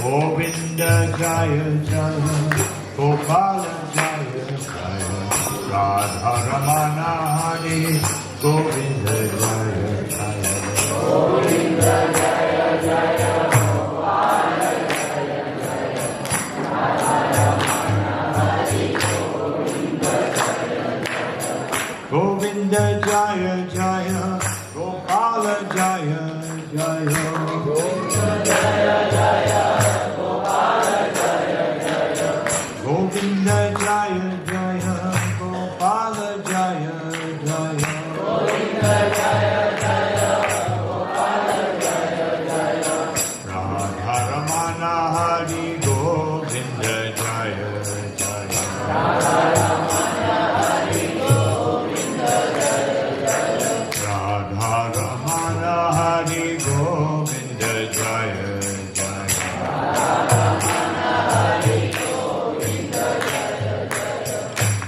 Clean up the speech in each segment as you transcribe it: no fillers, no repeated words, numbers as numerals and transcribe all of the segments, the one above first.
Govinda Jaya Jaya Gopala Jaya Jaya Radha Ramana Hari Govinda Jaya Jaya Govinda Jaya Jaya Gopala Jaya Jaya Radha Ramana Hari Govinda Jaya Jaya Govinda Jaya Jaya Gopala Jaya Jaya Govinda Jaya Jaya Govinda Jaya Jaya Gopala Jaya Jaya Govinda Jaya Jaya Gopala Jaya Jaya Radha Ramana Hari Govinda Jaya Jaya Radha Ramana Hari Govinda Jaya Jaya Radha Ramana Hari Govinda Jaya Jaya Radha Ramana Hari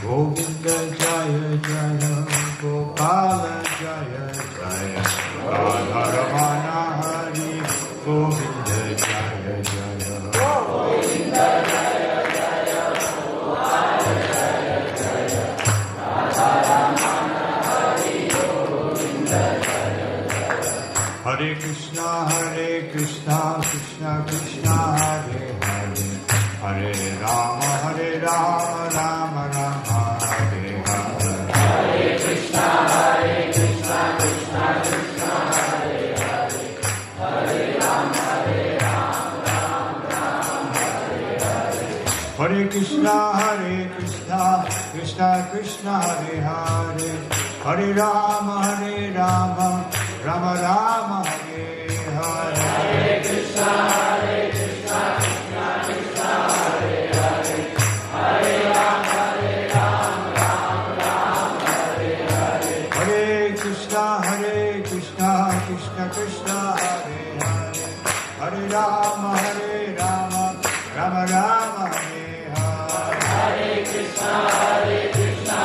Govinda Jaya Jaya Gopala Jaya Jaya Radha Ramana Hari Govinda Jaya Jaya Govinda Jaya Jaya Gopala Jaya Jaya Radha Ramana Hari Govinda Jaya Jaya Hare Krishna Krishna Krishna Hare Hare Hare Rama Rama Rama Hare Hare Hare Krishna Krishna Krishna Hare Hare Hare Rama Rama Hare Hare Hare Krishna Krishna Krishna Hare Hare Hare Rama Rama Rama Hare Hare Hare Krishna Krishna Krishna Hare Hare Hare Rama Rama Hare Hare Hare Krishna Krishna Krishna Hare Hare Hare Rama Rama Rama Hare Hare Hare Krishna Krishna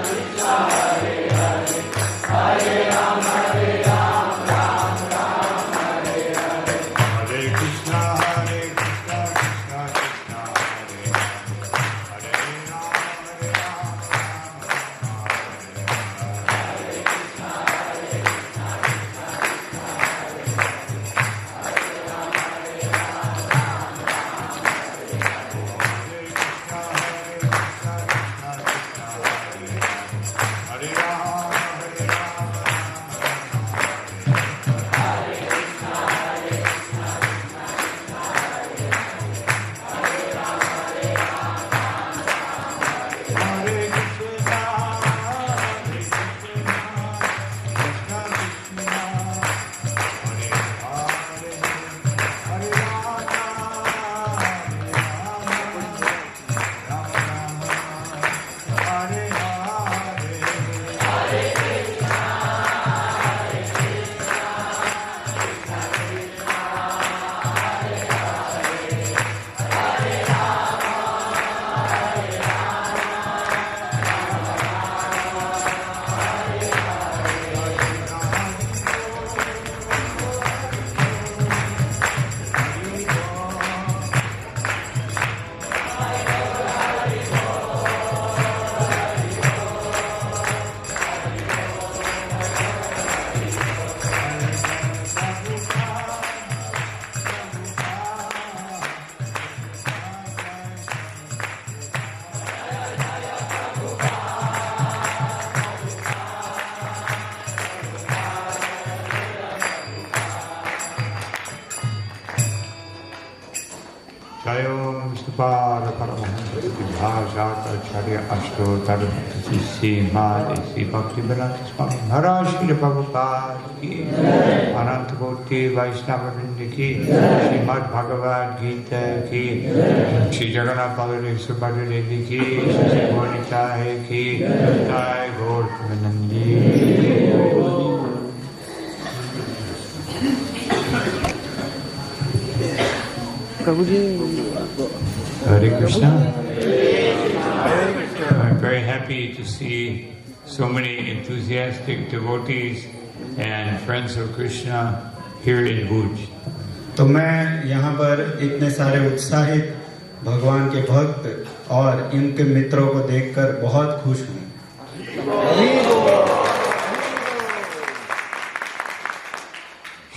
Krishna Hare Hare Hare Rama Vishnupada Paramahansa Bhāśātacārya Aṣṭottara Sīmādesi Bhaktivedanta Swami Maharaj Śrīla Prabhupada ki Anantakoti Vaishnava Vrinda ki Śrīmad Bhagavad Gita ki Śrī Jagannath Baladev Subhadra ki Śrī Gauranitai ki Jai Gaur Premanandi Hare Krishna. I'm very happy to see so many enthusiastic devotees and friends of Krishna here in Bhuj. तो मैं यहाँ पर इतने सारे उत्साहित भगवान के भक्त और इनके मित्रों को देखकर बहुत खुश हूँ।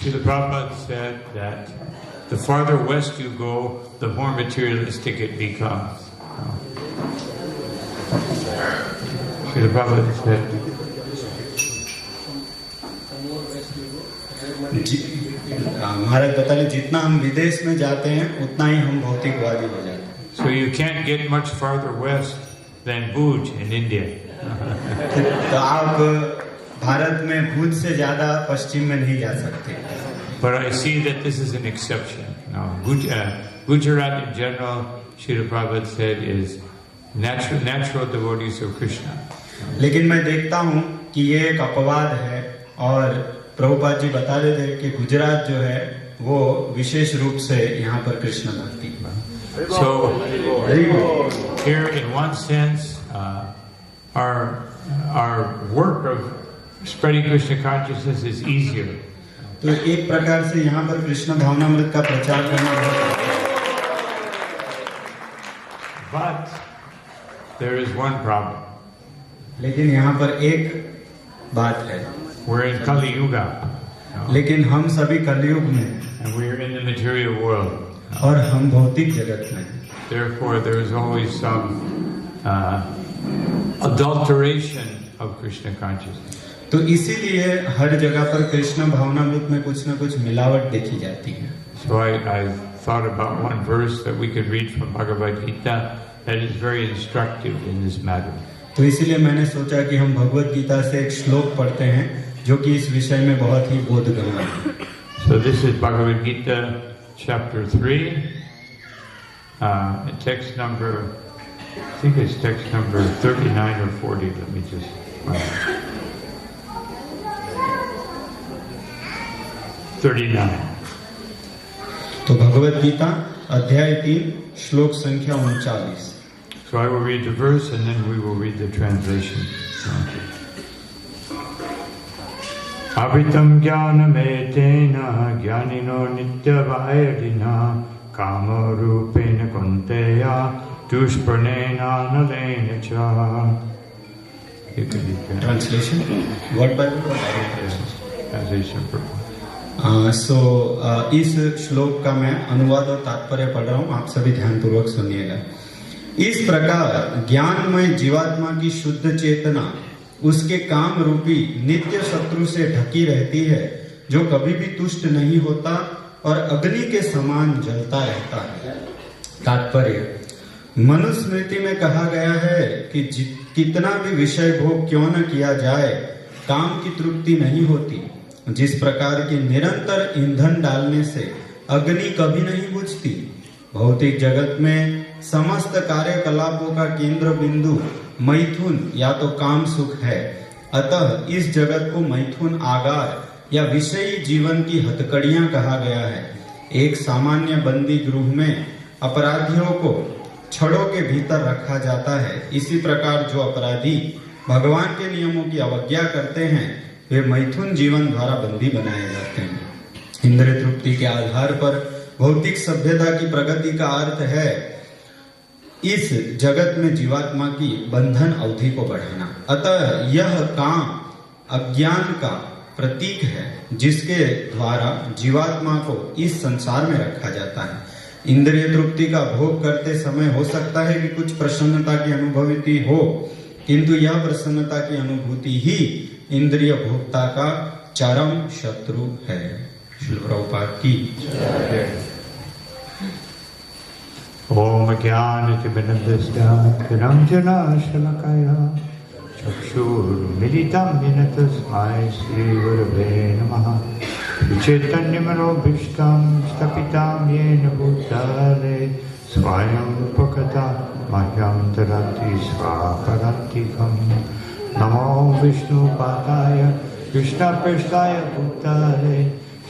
Srila Prabhupada said that the farther west you go, the more materialistic it becomes. Srila Prabhupada said, महाराज बता रहे जितना हम विदेश में जाते हैं उतना ही हम भौतिकवादी हो जाते हैं। So you can't get much farther west than Bhuj in India. तो आप भारत में भुज से ज्यादा पश्चिम में नहीं जा सकते। But I see that this is an exception. Now, Gujarat in general, Srila Prabhupada said, is natural devotees of Krishna. लेकिन मैं देखता हूँ कि ये एक अपवाद है और प्रभुपाद जी बता रहे थे कि गुजरात जो है वो विशेष रूप से यहाँ पर कृष्ण भक्ति। So here, in one sense, our work of spreading Krishna consciousness is easier. तो एक प्रकार से यहाँ पर कृष्ण भावनामृत का प्रचार करना बहुत। But there is one problem. लेकिन यहाँ पर एक बात है। We're in Kali Yuga. लेकिन हम सभी कलयुग में And we're in the material world. और हम भौतिक जगत में। Therefore, there is always some adulteration of Krishna consciousness. तो इसीलिए हर जगह पर कृष्ण भावनामृत में कुछ न कुछ मिलावट देखी जाती है। So I thought about one verse that we could read from Bhagavad Gita that is very instructive in this matter. तो इसीलिए मैंने सोचा कि हम भगवत गीता से एक श्लोक पढ़ते हैं जो कि इस विषय में बहुत ही बोधगम्य है। So this is Bhagavad Gita chapter 3, text number, I think it's text number 39 or 40. Let me just 39. तो भगवत गीता अध्याय 3 श्लोक संख्या 39। So I will read the verse and then we will read the translation. Avitam jnanametena jnanino nityavairina kama rupena kunteya dushpranena nalena cha. You can read that. Translation word by word Translation purpose. इस श्लोक का मैं अनुवाद और तात्पर्य पढ़ रहा हूँ, आप सभी ध्यानपूर्वक सुनिएगा। इस प्रकार ज्ञानमय जीवात्मा की शुद्ध चेतना उसके काम रूपी नित्य शत्रु से ढकी रहती है, जो कभी भी तुष्ट नहीं होता और अग्नि के समान जलता रहता है। तात्पर्य, मनुस्मृति में कहा गया है कि कितना भी विषय भोग क्यों न किया जाए, काम की तृप्ति नहीं होती। जिस प्रकार की निरंतर ईंधन डालने से अग्नि कभी नहीं बुझती, भौतिक जगत में समस्त कार्यकलापों का केंद्र बिंदु मैथुन या तो काम सुख है। अतः इस जगत को मैथुन आगार या विषयी जीवन की हथकड़ियां कहा गया है। एक सामान्य बंदी गृह में अपराधियों को छड़ों के भीतर रखा जाता है। इसी प्रकार जो अपराधी भगवान के नियमों की अवज्ञा करते हैं वे मैथुन जीवन द्वारा बंदी बनाए जाते हैं। इंद्रिय तृप्ति के आधार पर भौतिक सभ्यता की प्रगति का अर्थ है इस जगत में जीवात्मा की बंधन अवधि को बढ़ाना। अतः यह काम अज्ञान का प्रतीक है जिसके द्वारा जीवात्मा को इस संसार में रखा जाता है। इंद्रिय तृप्ति का भोग करते समय हो सकता है कि कुछ प्रसन्नता की अनुभूति हो, किंतु यह प्रसन्नता की अनुभूति ही इंद्रिय भोक्ता का चरम शत्रु है। श्री प्रभुपाद की ओम ज्ञानतिमिरन्दस्य निरञ्जनशलाकया चक्षुरुन्मिलितं येन तस्मै श्रीगुरवे नमः। चैतन्यमनोभीष्टं स्थापितं येन भूतले स्वयं प्रकटा मह्यं ददाति स्वापदान्तिकम्। नमो विष्णुपादाय कृष्णपृष्ठाय भूतले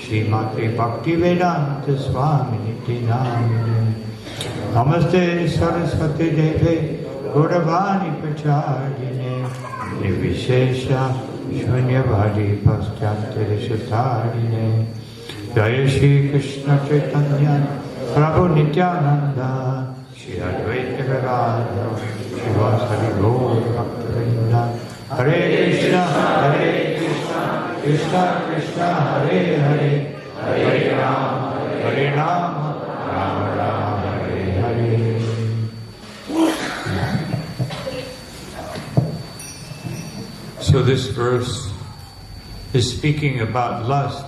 श्रीमते भक्तिवेदान्त स्वामिनिति नामिने। नमस्ते सरस्वती देवे Gauravani Pacharine, Nivishesha Shunyavadi Paschatyarishatarine, Jaya Shri Krishna Chaitanya, Prabhu Nityananda, Shri Advaita Gadadhara, Shivasari Gaur Bhaktivinoda, Hare Krishna, Krishna Krishna, Hare Hare, Hare Rama, Rama Rama, Hare Hare. So this verse is speaking about lust,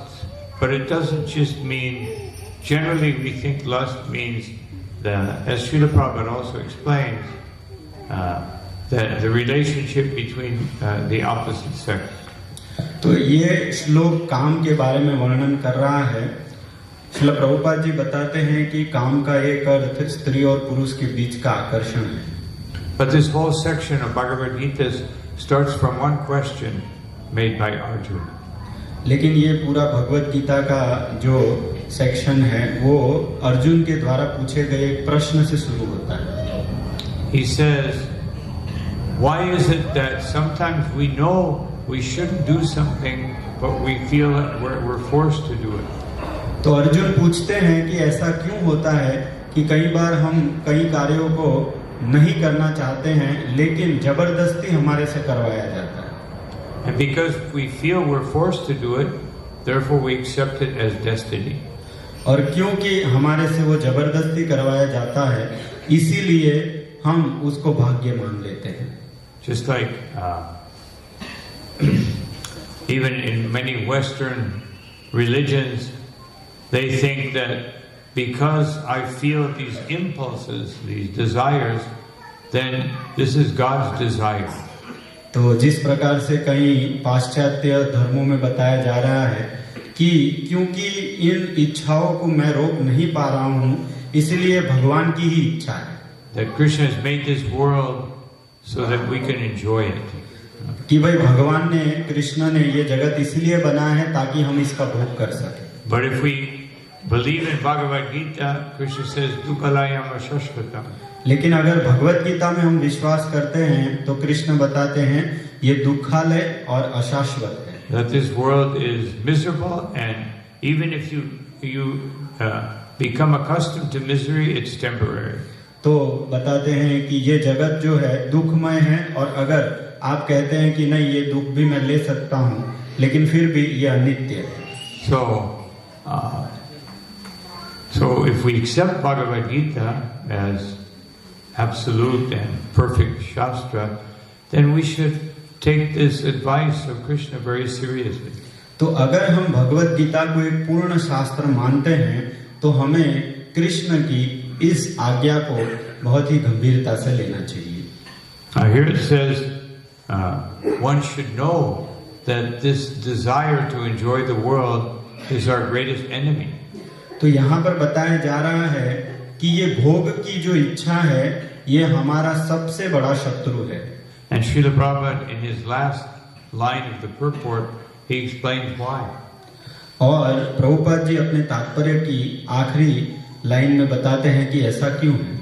but it doesn't just mean, generally we think lust means, as Srila Prabhupada also explains, that the relationship between the opposite sex. तो ये श्लोक काम के बारे में वर्णन कर रहा है। श्रील प्रभुपाद जी बताते हैं कि काम का एक अर्थ स्त्री और पुरुष के बीच का आकर्षण है। But this whole section of Bhagavad Gita starts from one question made by Arjuna. लेकिन ये पूरा भगवत गीता का जो सेक्शन है वो अर्जुन के द्वारा पूछे गए एक प्रश्न से शुरू होता है। He says, why is it that sometimes we know we shouldn't do something, but we feel that we're forced to do it? तो अर्जुन पूछते हैं कि ऐसा क्यों होता है कि कई बार हम कई कार्यों को नहीं करना चाहते हैं, लेकिन जबरदस्ती हमारे से करवाया जाता है। And because we feel we're forced to do it, therefore we accept it as destiny. और क्योंकि हमारे से वो जबरदस्ती करवाया जाता है, इसीलिए हम उसको भाग्य मान लेते हैं। Just like even in many Western religions, they think that because I feel these impulses, these desires, then this is God's desire. तो जिस प्रकार से कई पाश्चात्य धर्मों में बताया जा रहा है कि क्योंकि इन इच्छाओं को मैं रोक नहीं पा रहा हूँ, इसलिए भगवान की ही इच्छा है। That Krishna has made this world so that we can enjoy it. कि भाई भगवान ने, कृष्ण ने ये जगत इसलिए बनाया है ताकि हम इसका भोग कर सकें। But if we believe in Bhagavad Gita, Krishna says, Dukhalayam Ashashvatam. लेकिन अगर भगवत गीता में हम विश्वास करते हैं तो कृष्ण बताते हैं ये दुखालय और अशाश्वत है। That this world is miserable, and even if you become accustomed to misery, it's temporary. तो बताते हैं कि ये जगत जो है दुखमय है, और अगर आप कहते हैं कि नहीं ये दुख भी मैं ले सकता हूँ, लेकिन फिर भी ये अनित्य है। So if we accept Bhagavad Gita as absolute and perfect Shastra, then we should take this advice of Krishna very seriously. तो अगर हम भगवत गीता को एक पूर्ण शास्त्र मानते हैं तो हमें कृष्ण की इस आज्ञा को बहुत ही गंभीरता से लेना चाहिए। Here it says one should know that this desire to enjoy the world is our greatest enemy. तो यहाँ पर बताया जा रहा है कि ये भोग की जो इच्छा है ये हमारा सबसे बड़ा शत्रु है। And Srila Prabhupada in his last line of the purport, he explains why. और प्रभुपाद जी अपने तात्पर्य की आखिरी लाइन में बताते हैं कि ऐसा क्यों है।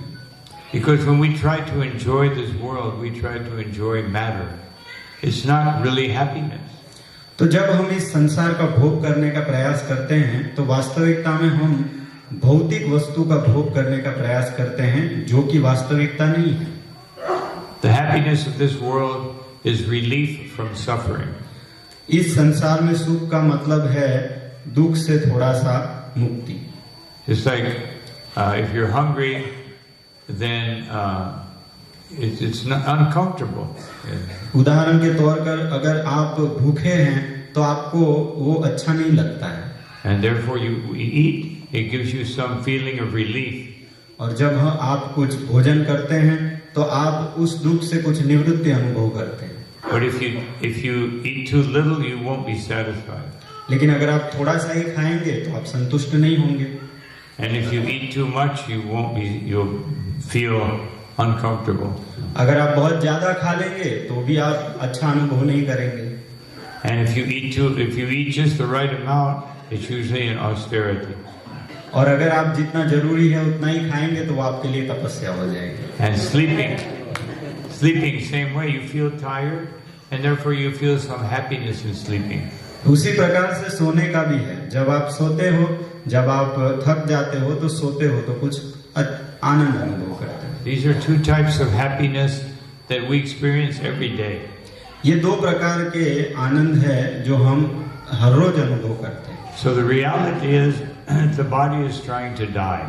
Because when we try to enjoy this world, we try to enjoy matter. It's not really happiness. तो जब हम इस संसार का भोग करने का प्रयास करते हैं तो वास्तविकता में हम भौतिक वस्तु का भोग करने का प्रयास करते हैं, जो कि वास्तविकता नहीं है। The happiness of this world is relief from suffering. इस संसार में सुख का मतलब है दुख से थोड़ा सा मुक्ति। It's like if you're hungry, then it's not uncomfortable. उदाहरण के तौर पर अगर आप भूखे हैं तो आपको वो अच्छा नहीं लगता है। And therefore you eat. It gives you some feeling of relief. और जब आप कुछ भोजन करते हैं तो आप उस दुख से कुछ निवृत्ति अनुभव करते हैं। But if you eat too little, you won't be satisfied. लेकिन अगर आप थोड़ा सा ही खाएंगे तो आप संतुष्ट नहीं होंगे। And if you eat too much, you'll feel uncomfortable. अगर आप बहुत ज्यादा खा लेंगे तो भी आप अच्छा अनुभव नहीं करेंगे। And if you eat just the right amount, it's usually an austerity. और अगर आप जितना जरूरी है उतना ही खाएंगे तो वो आपके लिए तपस्या हो जाएगी। And sleeping Sleeping, same way, you feel tired, and therefore you feel some happiness in sleeping. उसी प्रकार से सोने का भी है। जब आप सोते हो, जब आप थक जाते हो तो सोते हो तो कुछ आनंद अनुभव करते हैं। These are two types of happiness that we experience every day. ये दो प्रकार के आनंद है जो हम हर रोज अनुभव करते हैं। So the reality is the body is trying to die.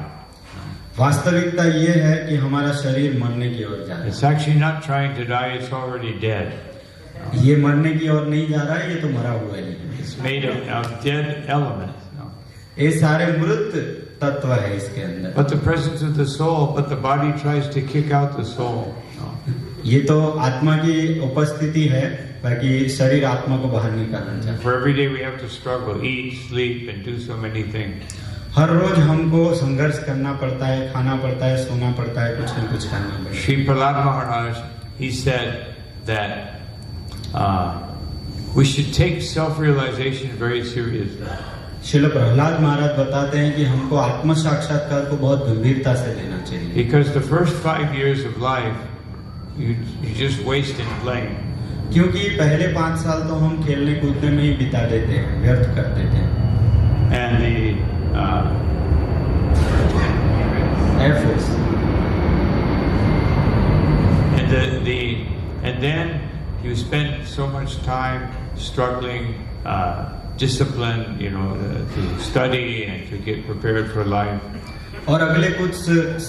वास्तविकता ये है कि हमारा शरीर मरने की ओर जा रहा It's actually not trying to die, it's already dead. है। ये मरने की ओर नहीं जा रहा है, ये तो मरा हुआ ही है। It's made of dead elements. ये सारे मृत तत्व है इसके अंदर। But the presence of the soul, but the body tries to kick out the soul. ये तो आत्मा की उपस्थिति है, बाकी शरीर आत्मा को बाहर निकालना चाहता है। For every day we have to struggle, eat, sleep, and do so many things. हर रोज हमको संघर्ष करना पड़ता है, खाना पड़ता है, सोना पड़ता है, कुछ न कुछ करना पड़ता है। Sri Prahlad Maharaj, he said that we should take self-realization very seriously. Srila Prahlad महाराज बताते हैं कि हमको आत्म साक्षात्कार को बहुत गंभीरता से लेना चाहिए। Because the first 5 years of life, you just waste in playing. क्योंकि पहले 5 साल तो हम खेलने कूदने में ही बिता देते हैं, व्यर्थ कर देते हैं। And Air Force. And then you spend so much time struggling, discipline, to study and to get prepared for life. और अगले कुछ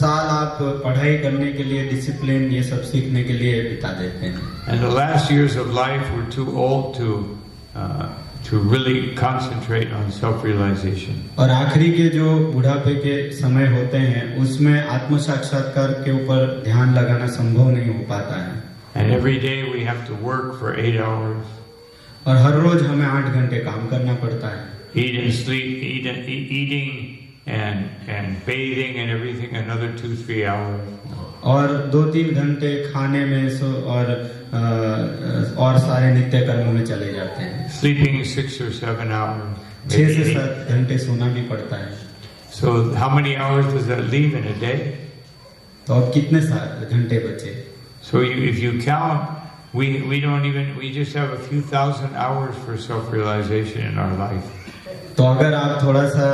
साल आप पढ़ाई करने के लिए, डिसिप्लिन ये सब सीखने के लिए बिता देते हैं। And the last years of life were too old to really concentrate on self-realization. और आखिरी के जो बुढ़ापे के समय होते हैं उसमें आत्म साक्षात्कार के ऊपर ध्यान लगाना संभव नहीं हो पाता है। And every day we have to work for 8 hours. और हर रोज हमें 8 घंटे काम करना पड़ता है। Eat and sleep, eating and bathing and everything another 2-3 hours. और 2-3 घंटे खाने में और सारे नित्य कर्मों में चले जाते हैं। Sleeping 6 or 7 hours. 6 से 7 घंटे सोना भी पड़ता है। So how many hours does that leave in a day? तो अब कितने घंटे बचे? So if you count, we just have a few thousand hours for self-realization in our life. तो अगर आप थोड़ा सा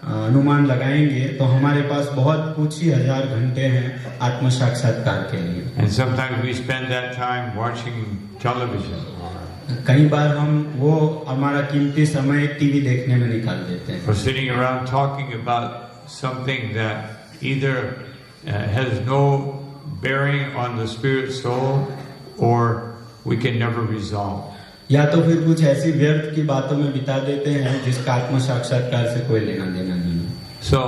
अनुमान लगाएंगे तो हमारे पास बहुत कुछ ही 1000 घंटे हैं आत्म साक्षात्कार के लिए। And sometimes we spend that time watching television. कई बार हम वो हमारा कीमती समय टीवी देखने में निकाल देते हैं। Or sitting around talking about something that either has no bearing on the spirit soul or we can never resolve. या तो फिर कुछ ऐसी व्यर्थ की बातों में बिता देते हैं जिसका आत्म साक्षात्कार से कोई लेना देना नहीं है। So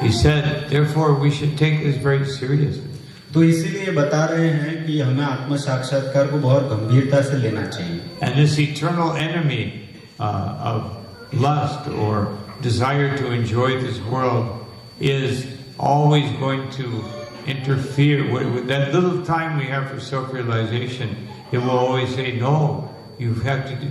he said, therefore we should take this very seriously. तो इसीलिए बता रहे हैं कि हमें आत्म साक्षात्कार को बहुत गंभीरता से लेना चाहिए। And this eternal enemy of lust or desire to enjoy this world is always going to interfere with that little time we have for self-realization. It will always say, no, you have to do,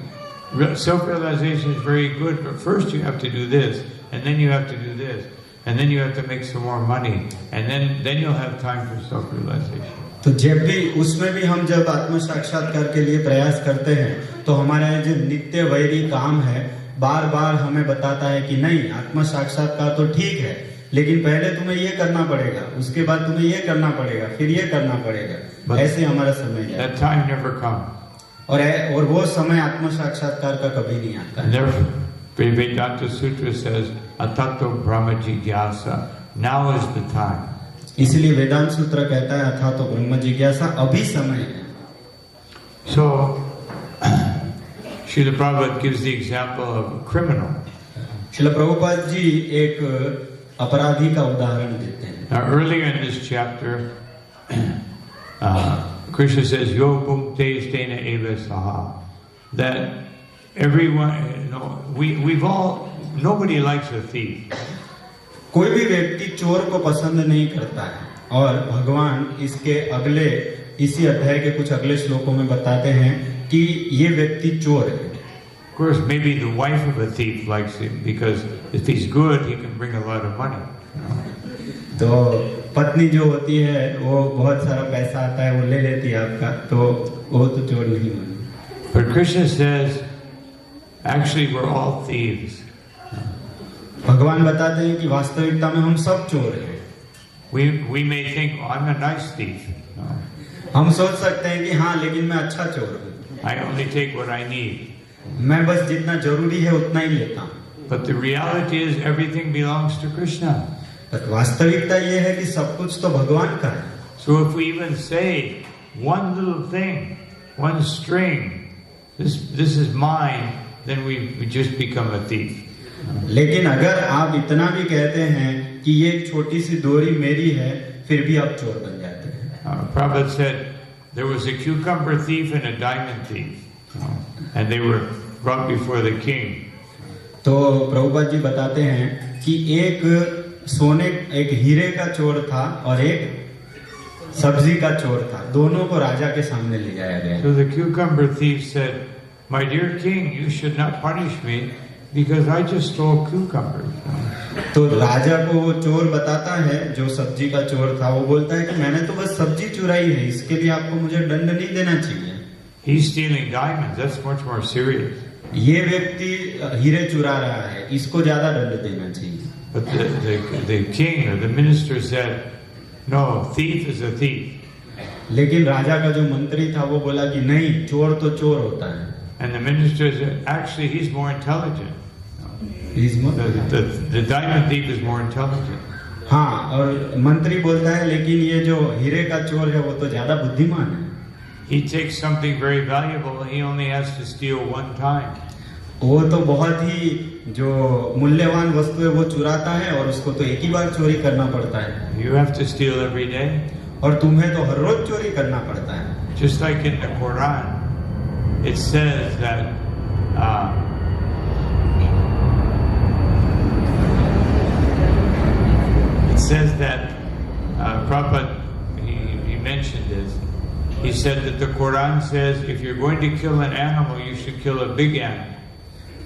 self-realization is very good, but first you have to do this, and then you have to do this, and then you have to make some more money, and then you'll have time for self-realization. तो जब भी उसमें भी हम जब आत्म साक्षात्कार के लिए प्रयास करते हैं तो हमारा जो नित्य वैरी काम है बार बार हमें बताता है कि नहीं, आत्म साक्षात्कार तो ठीक है, लेकिन पहले तुम्हें ये करना पड़ेगा, उसके बाद तुम्हें ये करना पड़ेगा, फिर ये करना पड़ेगा। ऐसे हमारा समय जाए। That time never comes. और वो समय आत्म साक्षात्कार का कभी नहीं आता। Vedanta Sutra says, Atato Brahma Jigyasa, now is the time. इसलिए वेदांत सूत्र कहता है अथा तो ब्रह्म जिज्ञासा, अभी समय है। So, Srila Prabhupada gives the example of a criminal. Srila Prabhupada ji एक अपराधी का उदाहरण देते हैं। Now, earlier in this chapter, Krishna says, Yo bhukte stena eva saha. That everyone, nobody likes a thief. कोई भी व्यक्ति चोर को पसंद नहीं करता है, और भगवान इसी अध्याय के कुछ अगले श्लोकों में बताते हैं कि ये व्यक्ति चोर है। Of course, maybe the wife of a thief likes him because if he's good, he can bring a lot of money. तो पत्नी जो होती है वो बहुत सारा पैसा आता है वो ले लेती है आपका, तो वो तो चोर नहीं मानी। But Krishna says, actually we're all thieves. भगवान बताते हैं कि वास्तविकता में हम सब चोर हैं। We may think, oh, I'm a nice thief. No. हम सोच सकते हैं कि हाँ लेकिन मैं अच्छा चोर हूँ, I only take what I need. मैं बस जितना जरूरी है उतना ही लेता हूँ। But the reality is everything belongs to Krishna. पर वास्तविकता ये है कि सब कुछ तो भगवान का है। So if we even say one little thing, one string, this is mine, then we just become a thief. लेकिन अगर आप इतना भी कहते हैं कि ये एक छोटी सी डोरी मेरी है, फिर भी आप चोर बन जाते हैं। Prabhupada said there was a cucumber thief and a diamond thief, and they were brought before the king. तो प्रभुपाद जी बताते हैं कि एक हीरे का चोर था और एक सब्जी का चोर था, दोनों को राजा के सामने ले जाया गया। So the cucumber thief said, "My dear king, you should not punish me because I just stole cucumbers." तो राजा को वो चोर बताता है, जो सब्जी का चोर था, वो बोलता है कि मैंने तो बस सब्जी चुराई है, इसके लिए आपको मुझे दंड नहीं देना चाहिए। He's stealing diamonds. That's much more serious. ये व्यक्ति हीरे चुरा रहा है, इसको ज्यादा दंड देना चाहिए। But the king or the minister said, "No, thief is a thief." लेकिन राजा का जो मंत्री था वो बोला कि नहीं, चोर तो चोर होता है। And the minister said, "Actually, he's more intelligent. The diamond thief is more intelligent." हाँ, और मंत्री बोलता है लेकिन ये जो हीरे का चोर है वो तो ज्यादा बुद्धिमान है। He takes something very valuable and he only has to steal one time. वो तो बहुत ही जो मूल्यवान वस्तु है वो चुराता है और उसको तो एक ही बार चोरी करना पड़ता है। You have to steal every day. और तुम्हें तो हर रोज चोरी करना पड़ता है। Just like in the Quran, it says that Prabhupada he mentioned this. He said that the Quran says if you're going to kill an animal, you should kill a big animal.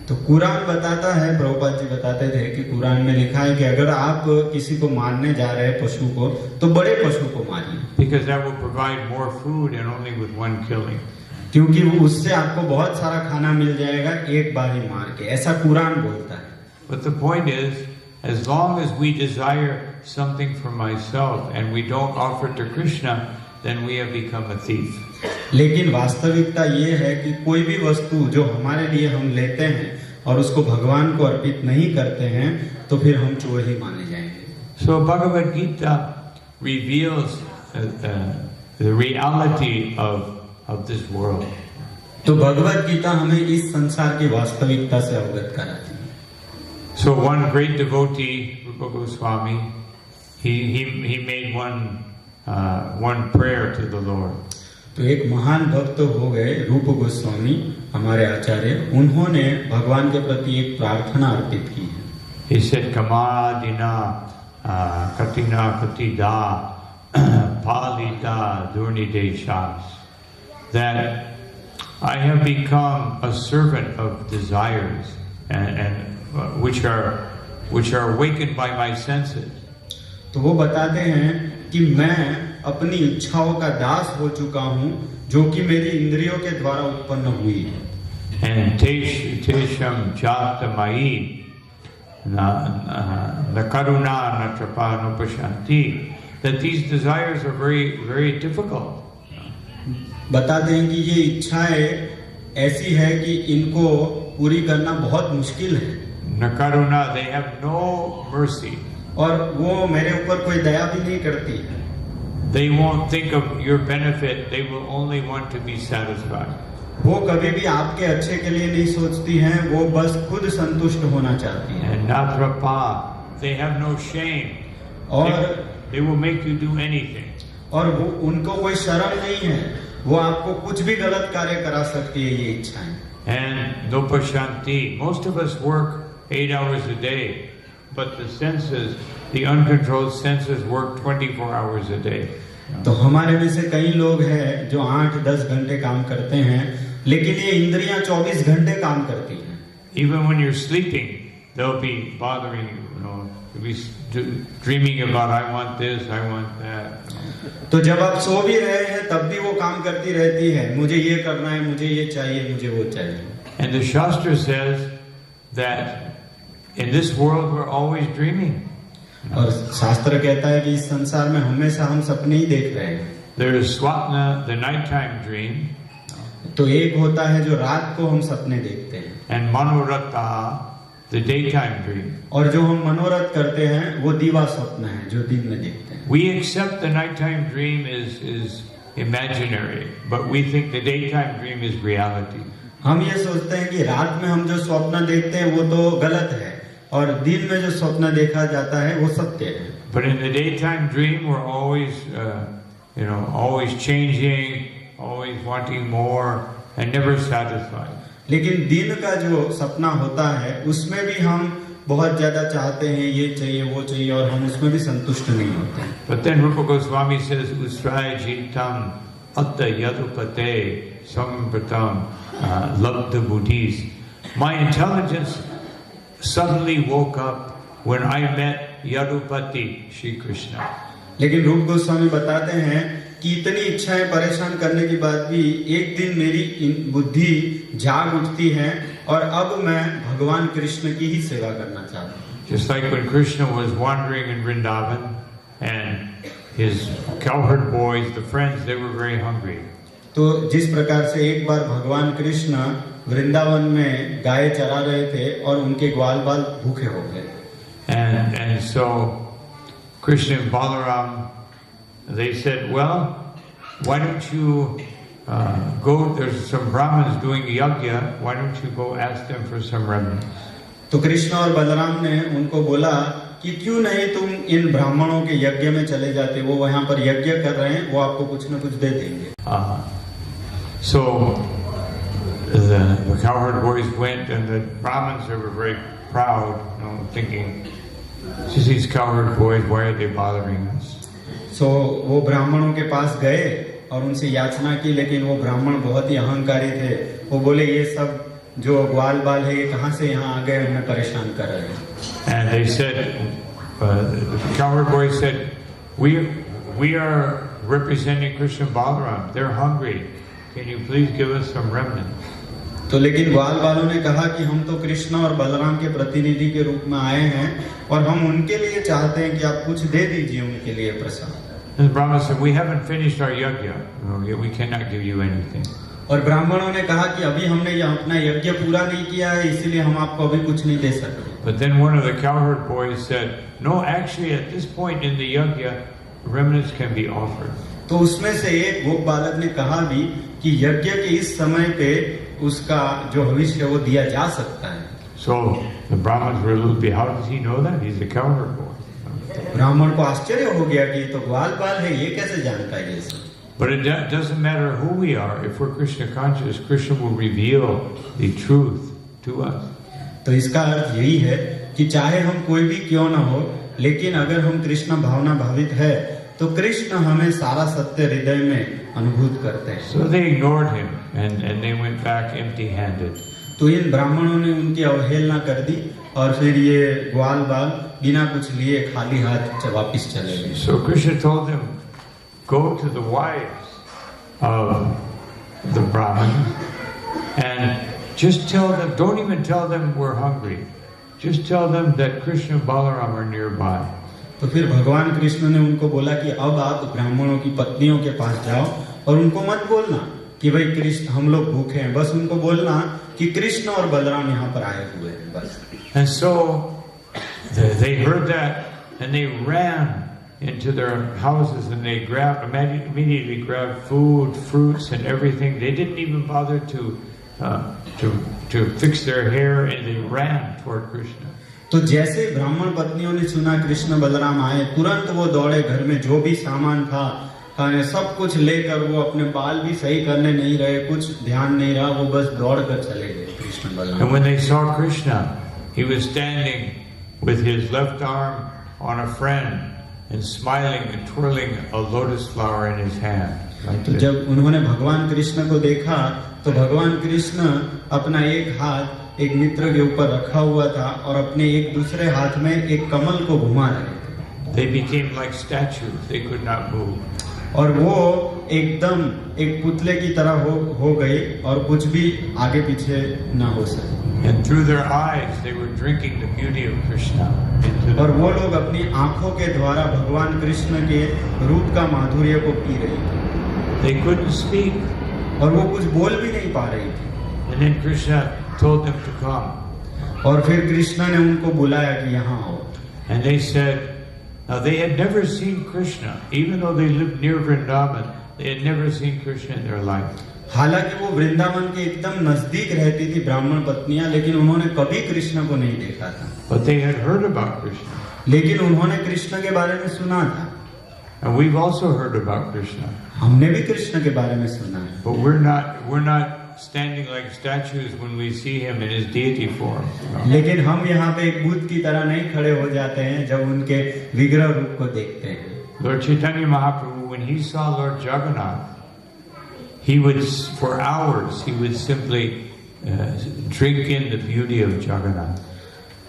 तो कुरान बताता है, प्रभुपाद जी बताते थे कि कुरान में लिखा है कि अगर आप किसी को मारने जा रहे हैं पशु को, तो बड़े पशु को मारिए। Because that will provide more food and only with one killing. क्योंकि वो उससे आपको बहुत सारा खाना मिल जाएगा एक बार ही मार के, ऐसा कुरान बोलता है। But the point is, as long as we desire something for myself and we don't offer it to Krishna, then we have become a thief. लेकिन वास्तविकता ये है कि कोई भी वस्तु जो हमारे लिए हम लेते हैं और उसको भगवान को अर्पित नहीं करते हैं, तो फिर हम चोर ही माने जाएंगे। So Bhagavad Gita reveals the reality of this world. तो भगवद गीता हमें इस संसार की वास्तविकता से अवगत कराती है। So one great devotee, Rupa Goswami, he made one prayer to the Lord. तो एक महान भक्त हो गए रूप गोस्वामी, हमारे आचार्य, उन्होंने भगवान के प्रति एक प्रार्थना अर्पित की है। He said, "Kamadina katina katida palita durnideshas," that I have become a servant of desires and which are awakened by my senses. तो वो बताते हैं कि मैं अपनी इच्छाओं का दास हो चुका हूँ, जो कि मेरी इंद्रियों के द्वारा उत्पन्न हुई है। And tesham jatamai na karuna na trapa nupashanti, that these desires are very, very difficult. बताते हैं कि ये इच्छाएं ऐसी है कि इनको पूरी करना बहुत मुश्किल है। Na karuna, they have no mercy. और वो मेरे ऊपर कोई दया भी नहीं करती है। They won't think of your benefit, they will only want to be satisfied. वो कभी भी आपके अच्छे के लिए नहीं सोचती हैं, वो बस खुद संतुष्ट होना चाहती हैं। And natrapa, they have no shame. और they will make you do anything. और वो उनको कोई शर्म नहीं है, वो आपको कुछ भी गलत कार्य करा सकती है ये इच्छाएं। And nupashanti, most of us work 8 hours a day, but the senses, the uncontrolled senses work 24 hours a day. तो हमारे में से कई लोग हैं जो 8-10 घंटे काम करते हैं, लेकिन ये इंद्रियां 24 घंटे काम करती हैं। Even when you're sleeping, they'll be bothering you. be dreaming about I want this, I want that. तो जब आप सो भी रहे हैं तब भी वो काम करती रहती है, मुझे ये करना है, मुझे ये चाहिए, मुझे वो चाहिए. And the Shastra says that in this world we're always dreaming. और शास्त्र कहता है कि इस संसार में हमेशा हम सपने ही देख रहे हैं. There is swapna, the nighttime dream, तो एक होता है जो रात को हम सपने देखते हैं, and manoratha, the daytime dream. और जो हम मनोरथ करते हैं वो दिवा स्वप्न है जो दिन में देखते हैं. We accept the nighttime dream is imaginary, but we think the daytime dream is reality. हम ये सोचते हैं कि रात में हम जो स्वप्न देखते हैं वो तो गलत है और दिन में जो स्वप्न देखा जाता है वो सत्य है. But in the daytime dream, we're always, always changing, always wanting more, and never satisfied. लेकिन दिन का जो सपना होता है उसमें भी हम बहुत ज्यादा चाहते हैं, ये चाहिए वो चाहिए, और हम उसमें भी संतुष्ट नहीं होते हैं. But then Rupa Goswami says, Usraya jitam atta yadupate sampratam labdha buddhis. My intelligence suddenly woke up when I met Yadupati, Shri Krishna. लेकिन रूप गोस्वामी बताते हैं कि इतनी इच्छाएं परेशान करने के बाद भी एक दिन मेरी बुद्धि जाग उठती है और अब मैं भगवान कृष्ण की ही सेवा करना चाहता हूँ. Just like when Krishna was wandering in Vrindavan and his cowherd boys, the friends, they were very hungry. तो जिस प्रकार से एक बार भगवान कृष्ण वृंदावन में गाय चरा रहे थे और उनके ग्वाल बाल भूखे हो गए. And so Krishna and Balaram, they said, well, why don't you go, there's some Brahmins doing yajna, why don't you go ask them for some remnants? तो कृष्ण और बलराम ने उनको बोला कि क्यों नहीं तुम इन ब्राह्मणों के यज्ञ में चले जाते, वो वहां पर यज्ञ कर रहे हैं, वो आपको कुछ न कुछ दे देंगे. So the cowherd boys went, and the Brahmins, they were very proud, thinking, just these cowherd boys, why are they bothering us? So वो ब्राह्मणों के पास गए और उनसे याचना की, लेकिन वो ब्राह्मण बहुत ही अहंकारी थे. वो बोले ये सब जो ग्वाल बाल है ये कहाँ से यहाँ आ गए, हमें परेशान कर रहे हैं. And they said, the cowherd boys said, we are representing Krishna and Balaram. They're hungry. Can you please give us some remnants? तो लेकिन ग्वाल बालों ने कहा कि हम तो कृष्ण और बलराम के प्रतिनिधि के रूप में आए हैं और हम उनके लिए चाहते हैं कि आप कुछ दे दीजिए उनके लिए प्रसाद. And the Brahmana said, we haven't finished our yajna. We cannot give you anything. और ब्राह्मणों ने कहा कि अभी हमने अपना यज्ञ पूरा नहीं किया है, इसीलिए हम आपको अभी कुछ नहीं दे सकते. But then one of the cowherd boys said, no, actually at this point in the yajna, remnants can be offered. तो उसमें से एक गोप बालक ने कहा भी कि यज्ञ के इस समय पे उसका जो भविष्य है वो दिया जा सकता है. So the Brahmins were a little bit, how does he know that? He's a cowherd boy. ब्राह्मण को आश्चर्य हो गया कि ये तो ग्वाल बाल है, ये कैसे जानता है ये सब. But it doesn't matter who we are. If we're Krishna conscious, Krishna will reveal the truth to us. तो इसका अर्थ यही है कि चाहे हम कोई भी क्यों ना हो, लेकिन अगर हम कृष्ण भावना भावित है तो कृष्ण हमें सारा सत्य हृदय में अनुभूत करते हैं. So they ignored him and they went back empty-handed. तो इन ब्राह्मणों ने उनकी अवहेलना कर दी और फिर ये ग्वाल बाल बिना कुछ लिए खाली हाथ वापिस चले गए. So Krishna told them, go to the wives of the Brahmins and just tell them, don't even tell them we're hungry. Just tell them that Krishna and Balaram are nearby. तो फिर भगवान कृष्ण ने उनको बोला कि अब आप ब्राह्मणों की पत्नियों के पास जाओ और उनको मत बोलना कि भाई कृष्ण हम लोग भूखे हैं, बस उनको बोलना कि कृष्ण और बलराम यहाँ पर आए हुए हैं बस. And so they heard that and they ran into their houses and they immediately grabbed food, fruits and everything. They didn't even bother to fix their hair, and they ran toward Krishna. तो जैसे ब्राह्मण पत्नियों ने सुना कृष्ण बलराम आए, तुरंत वो दौड़े, घर में जो भी सामान था खाने सब कुछ लेकर, वो अपने बाल भी सही करने नहीं रहे, कुछ ध्यान नहीं रहा, वो बस दौड़ कर चले गए Krishna Balram. And when they saw Krishna, he was standing with his left arm on a friend and smiling and twirling a lotus flower in his hand. तो जब उन्होंने भगवान कृष्ण को देखा तो भगवान कृष्ण अपना एक हाथ एक मित्र के ऊपर रखा हुआ था और अपने एक दूसरे हाथ में एक कमल को घुमा रहे थे। They became like statues. They could not move. और वो एकदम एक पुतले की तरह हो गई और कुछ भी आगे पीछे ना हो सके। And through their eyes, they were drinking the beauty of Krishna. और वो लोग अपनी आंखों के द्वारा भगवान कृष्ण के रूप का माधुर्य को पी रही थी। They couldn't speak. और वो कुछ बोल भी नहीं पा रही थी। And then Krishna told them to come. और फिर कृष्ण ने उनको बुलाया कि यहाँ आओ। And they said, now they had never seen Krishna, even though they lived near Vrindavan, they had never seen Krishna in their life. हालांकि वो वृंदावन के एकदम नजदीक रहती थी ब्राह्मण पत्नियां, लेकिन उन्होंने कभी कृष्ण को नहीं देखा था। But they had heard about Krishna. लेकिन उन्होंने कृष्ण के बारे में सुना था। And we've also heard about Krishna. हमने भी कृष्ण के बारे में सुना है। But we're not standing like statues when we see him in his deity form. लेकिन हम यहाँ पे एक बुद्ध की तरह नहीं खड़े हो जाते हैं जब उनके विग्रह रूप को देखते हैं। Lord Chaitanya Mahaprabhu, when he saw Lord Jagannath, he would, for hours, he would simply drink in the beauty of Jagannath.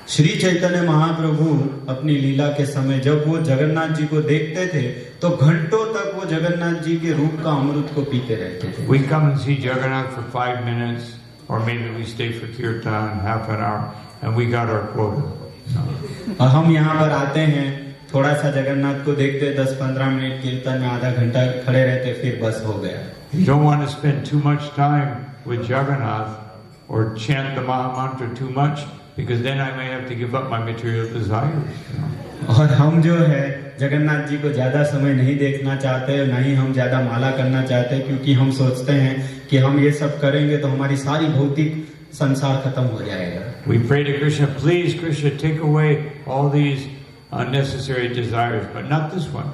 Shri Chaitanya Mahaprabhu अपनी लीला के समय जब वो जगन्नाथ जी को देखते थे तो घंटों तक वो जगन्नाथ जी के रूप का अमृत को पीते रहते थे। We come and see Jagannath for 5 minutes, or maybe we stay for kirtan half an hour, and we got our quota. और हम यहाँ पर आते हैं, थोड़ा सा जगन्नाथ को देखते 10-15 मिनट कीर्तन में आधा घंटा खड़े रहते, फिर बस हो गया। You don't want to spend too much time with Jagannath or chant the Maha Mantra too much, because then I may have to give up my material desires. और हम जो है जगन्नाथ जी को ज्यादा समय नहीं देखना चाहते, ना ही हम ज्यादा माला करना चाहते, क्योंकि हम सोचते हैं कि हम ये सब करेंगे तो हमारी सारी भौतिक संसार खत्म हो जाएगा। We pray to Krishna, please Krishna, take away all these unnecessary desires, but not this one.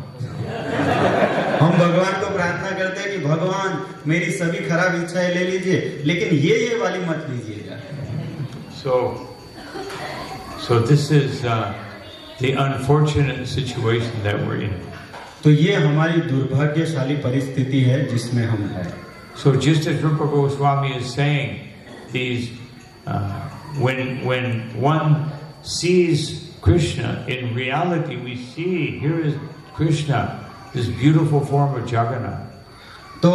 हम भगवान को प्रार्थना करते हैं कि भगवान मेरी सभी खराब इच्छाएं ले लीजिए, लेकिन ये वाली मत लीजिएगा। So this is the unfortunate situation that we're in. तो ये हमारी दुर्भाग्यशाली परिस्थिति है जिसमें हम हैं। So just as Rupa Goswami is saying, these when one sees Krishna, in reality we see here is Krishna, this beautiful form of Jagannath. तो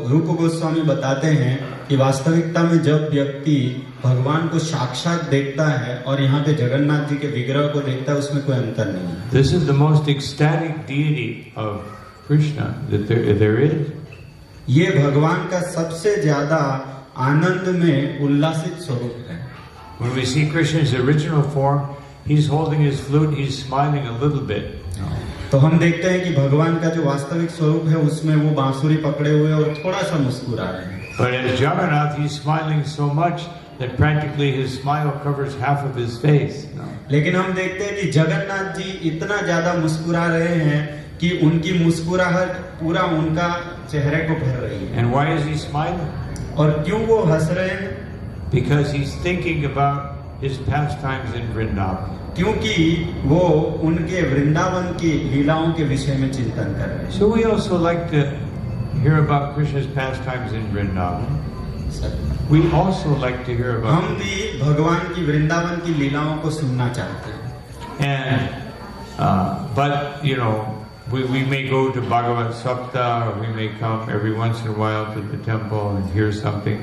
रूप गोस्वामी बताते हैं कि वास्तविकता में जब व्यक्ति भगवान को साक्षात देखता है और यहाँ पे जगन्नाथ जी के विग्रह को देखता है, उसमें कोई अंतर नहीं है। This is the most ecstatic deity of Krishna that there is. ये भगवान का सबसे ज्यादा आनंद में उल्लासित स्वरूप है। When we see Krishna's original form, he's holding his flute, he's smiling a little bit. तो हम देखते हैं कि भगवान का जो वास्तविक स्वरूप है उसमें वो बांसुरी पकड़े हुए और थोड़ा सा मुस्कुरा रहे हैं। But as Jagannath, he's smiling so much that practically his smile covers half of his face. लेकिन हम देखते हैं कि जगन्नाथ जी इतना ज्यादा मुस्कुरा रहे हैं कि उनकी मुस्कुराहट पूरा उनका चेहरे को भर रही है। And why is he smiling? और क्यों वो हंस रहे हैं? Because he's thinking about his pastimes in Vrindavan. क्योंकि वो उनके वृंदावन की लीलाओं के विषय में चिंतन कर रहे हैं। So we also like to hear about Krishna's pastimes in Vrindavan. We also like to hear about. हम भी भगवान की वृंदावन की लीलाओं को सुनना चाहते हैं। And but you know, we may go to Bhagavad Sapta, or we may come every once in a while to the temple and hear something.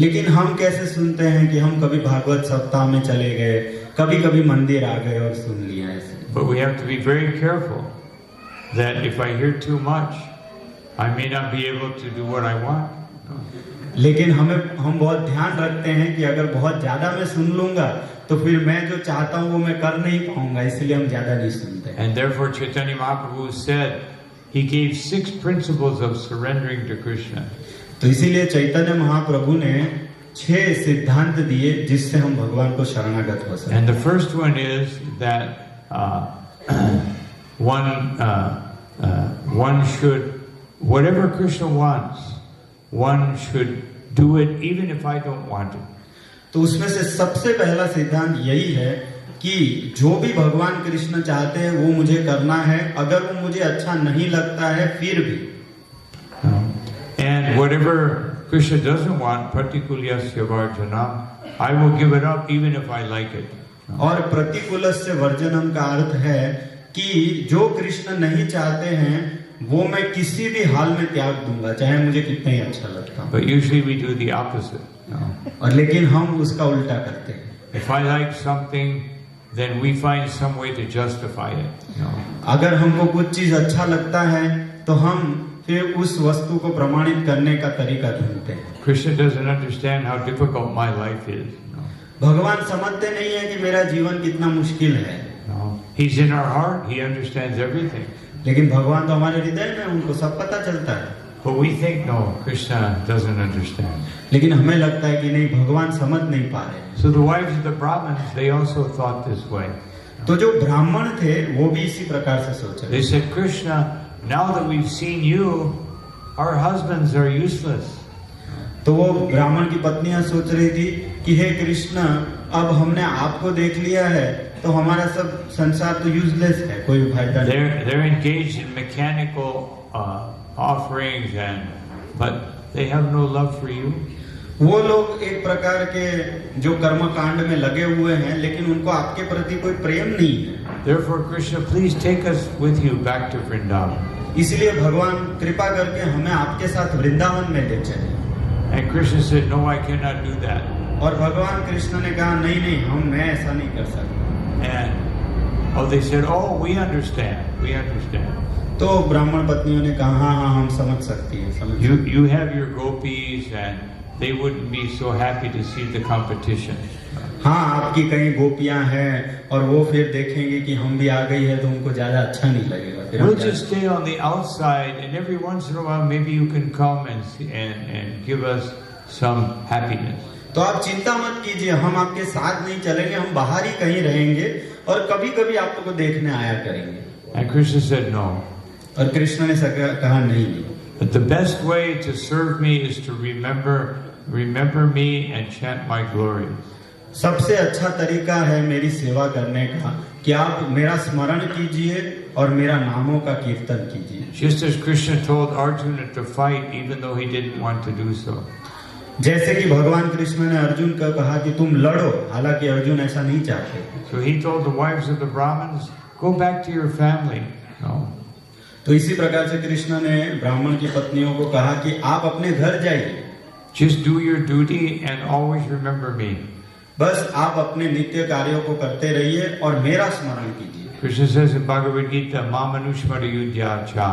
लेकिन हम कैसे सुनते हैं कि हम कभी भागवत सप्ताह में चले गए, कभी कभी मंदिर आ गए और सुन लिया ऐसे। But we have to be very careful that if I hear too much, I may not be able to do what I want. लेकिन हम बहुत ध्यान रखते हैं कि अगर बहुत ज्यादा मैं सुन लूंगा तो फिर मैं जो चाहता हूँ वो मैं कर नहीं पाऊंगा, इसलिए हम ज्यादा नहीं सुनते। And therefore Chaitanya Mahaprabhu said he gave 6 principles of surrendering to Krishna. तो इसीलिए चैतन्य महाप्रभु ने 6 सिद्धांत दिए जिससे हम भगवान को शरणागत हो सकते हैं। And the first one is that one should, whatever Krishna wants, one should do it even if I don't want it. तो उसमें से सबसे पहला सिद्धांत यही है कि जो भी भगवान कृष्ण चाहते हैं वो मुझे करना है, अगर वो मुझे अच्छा नहीं लगता है फिर भी। And whatever Krishna doesn't want pratikulyasya varjanam. I will give it up even if I like it. और प्रतिकूलस्य वर्जनम का अर्थ है कि जो कृष्ण नहीं चाहते हैं वो मैं किसी भी हाल में त्याग दूंगा, चाहे मुझे कितना ही अच्छा लगता हो। But usually we do the opposite. और लेकिन हम उसका उल्टा करते हैं। If I like something, then we find some way to justify it. अगर हमको कुछ चीज अच्छा लगता है तो हम फिर उस वस्तु को प्रमाणित करने का तरीका ढूंढते हैं। Krishna doesn't understand how difficult my life is. भगवान समझते नहीं है कि मेरा जीवन कितना मुश्किल है। He's in our heart. He understands everything. लेकिन भगवान तो हमारे हृदय में, उनको सब पता चलता है। But we think, no, Krishna doesn't understand. लेकिन हमें लगता है कि नहीं, भगवान समझ नहीं पा रहे। So the wives of the Brahmins, they also thought this way. तो जो ब्राह्मण थे वो भी इसी प्रकार से सोच रहे। They said, Krishna, now that we've seen you, our husbands are useless. तो वो ब्राह्मण की पत्नियां सोच रही थी कि हे कृष्ण, अब हमने आपको देख लिया है तो हमारा सब संसार तो यूजलेस है, कोई फायदा नहीं। They're engaged in mechanical offerings, but they have no love for you. वो लोग एक प्रकार के जो कर्म कांड में लगे हुए हैं, लेकिन उनको आपके प्रति कोई प्रेम नहीं है। Therefore, Krishna, please take us with you back to Vrindavan. इसलिए भगवान कृपा करके हमें आपके साथ वृंदावन में ले चले। And Krishna said, no, I cannot do that. और भगवान कृष्ण ने कहा नहीं नहीं, मैं ऐसा नहीं कर सकता। And they said, oh, we understand. तो ब्राह्मण पत्नियों ने कहा हाँ हाँ, हम समझ सकती हैं। You have your gopis and they wouldn't be so happy to see the competition. हाँ, आपकी कई गोपियां हैं और वो फिर देखेंगे कि हम भी आ गई है तो उनको ज्यादा अच्छा नहीं लगेगा। फिर We'll just stay on the outside, and every once in a while maybe you can come and give us some happiness. तो आप चिंता मत कीजिए, हम आपके साथ नहीं चलेंगे, हम बाहर ही कहीं रहेंगे और कभी कभी आप लोग को देखने आया करेंगे। And Krishna said no. और कृष्ण ने कहा नहीं। But the best way to serve me is to remember me and chant my glories. सबसे अच्छा तरीका है मेरी सेवा करने का कि आप मेरा स्मरण कीजिए और मेरा नामों का कीर्तन कीजिए। Just as Krishna told Arjuna to fight even though he didn't want to do so. जैसे कि भगवान कृष्ण ने अर्जुन को कहा कि तुम लड़ो, हालांकि अर्जुन ऐसा नहीं चाहते। So he told the wives of the Brahmins, go back to your family. No. तो इसी प्रकार से कृष्ण ने ब्राह्मण की पत्नियों को कहा कि आप अपने घर जाइए। Just do your duty and always remember me. बस आप अपने नित्य कार्यों को करते रहिए और मेरा स्मरण कीजिए। Krishna says in Bhagavad Gita, Mamanushmara Yudhya Cha,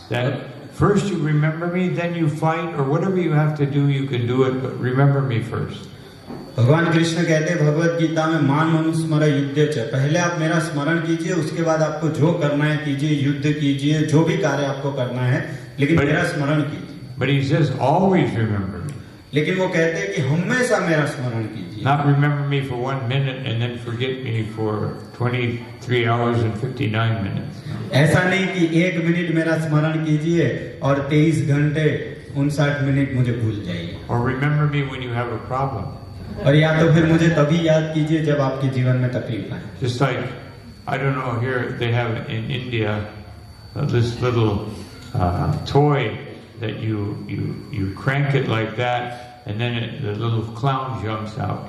that first you remember me, then you fight, or whatever you have to do, you can do it, but remember me first. भगवान कृष्ण कहते हैं भगवत गीता में, मान मनुस्मर युद्ध च, पहले आप मेरा स्मरण कीजिए, उसके बाद आपको जो करना है कीजिए, युद्ध कीजिए, जो भी कार्य आपको करना है, लेकिन मेरा स्मरण कीजिए। But he says, always remember me. लेकिन वो कहते हैं कि हमेशा मेरा स्मरण कीजिए। Not remember me for 1 minute and then forget me for 23 hours and 59 minutes. ऐसा नहीं कि 1 मिनट मेरा स्मरण कीजिए और 23 घंटे 59 मिनट मुझे भूल जाइए। Or remember me when you have a problem. और या तो फिर मुझे तभी याद कीजिए जब आपके जीवन में तकलीफ आए। Just like, I don't know, here they have in India this little toy that you crank it like that, and then the little clown jumps out,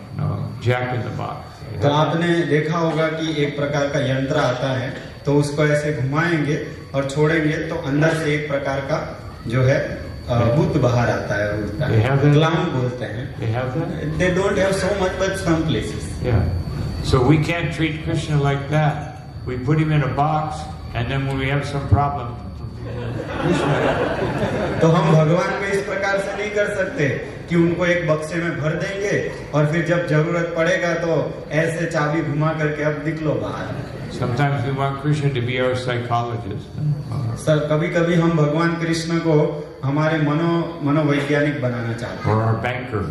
Jack in the Box. तो आपने देखा होगा कि एक प्रकार का यंत्र आता है, तो उसको ऐसे घुमाएंगे और छोड़ेंगे तो अंदर से एक प्रकार का जो है भूत बाहर आता है, उड़ता है, क्लाउन बोलते हैं। They have that? They don't have so much, but some places. Yeah. So we can't treat Krishna like that. We put him in a box, and then when we have some problem, तो हम भगवान को इस प्रकार से नहीं कर सकते कि उनको एक बक्से में भर देंगे और फिर जब जरूरत पड़ेगा तो ऐसे चाबी घुमा करके अब निकलो बाहर। Sometimes we want Krishna to be our psychologist. Sir, कभी-कभी हम भगवान कृष्ण को हमारे मनोवैज्ञानिक बनाना चाहते हैं, Or our banker.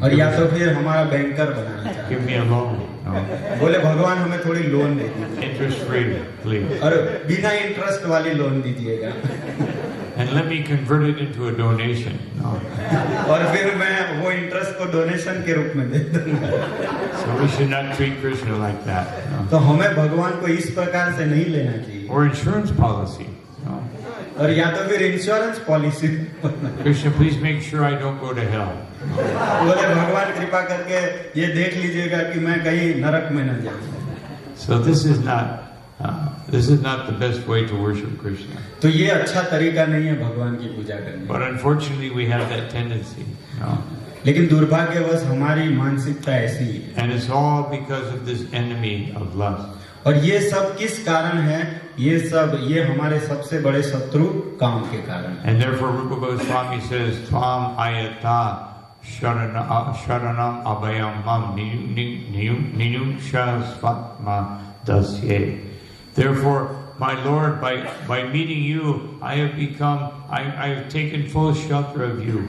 और या तो फिर हमारा बैंकर बनाना चाहते Give me a loan. No. हैं। बोले भगवान हमें थोड़ी लोन दे दीजिए Interest free, please. और बिना इंटरेस्ट वाली लोन दीजिएगा And let me convert it into a donation. No. और फिर मैं वो इंटरेस्ट को डोनेशन के रूप में दे दूंगा। So we should not treat Krishna like that. No. तो हमें भगवान को इस प्रकार से नहीं लेना चाहिए। Or insurance policy. No. और या तो फिर insurance policy. Krishna, please make sure I don't go to hell. बोले भगवान कृपा करके ये देख लीजिएगा कि मैं कहीं नरक में न जाऊं। So this is not the best way to worship Krishna. तो ये अच्छा तरीका नहीं है भगवान की पूजा करने का। But unfortunately, we have that tendency. No? लेकिन दुर्भाग्यवश हमारी मानसिकता ऐसी है। And it's all because of this enemy of lust. और ये सब किस कारण है? ये हमारे सबसे बड़े शत्रु काम के कारण है। And therefore, Rupa Goswami says, "Tvam ayata sharanam abhayam mam niyuksha svatma dasye." Therefore, my Lord, by meeting you, I have taken full shelter of you.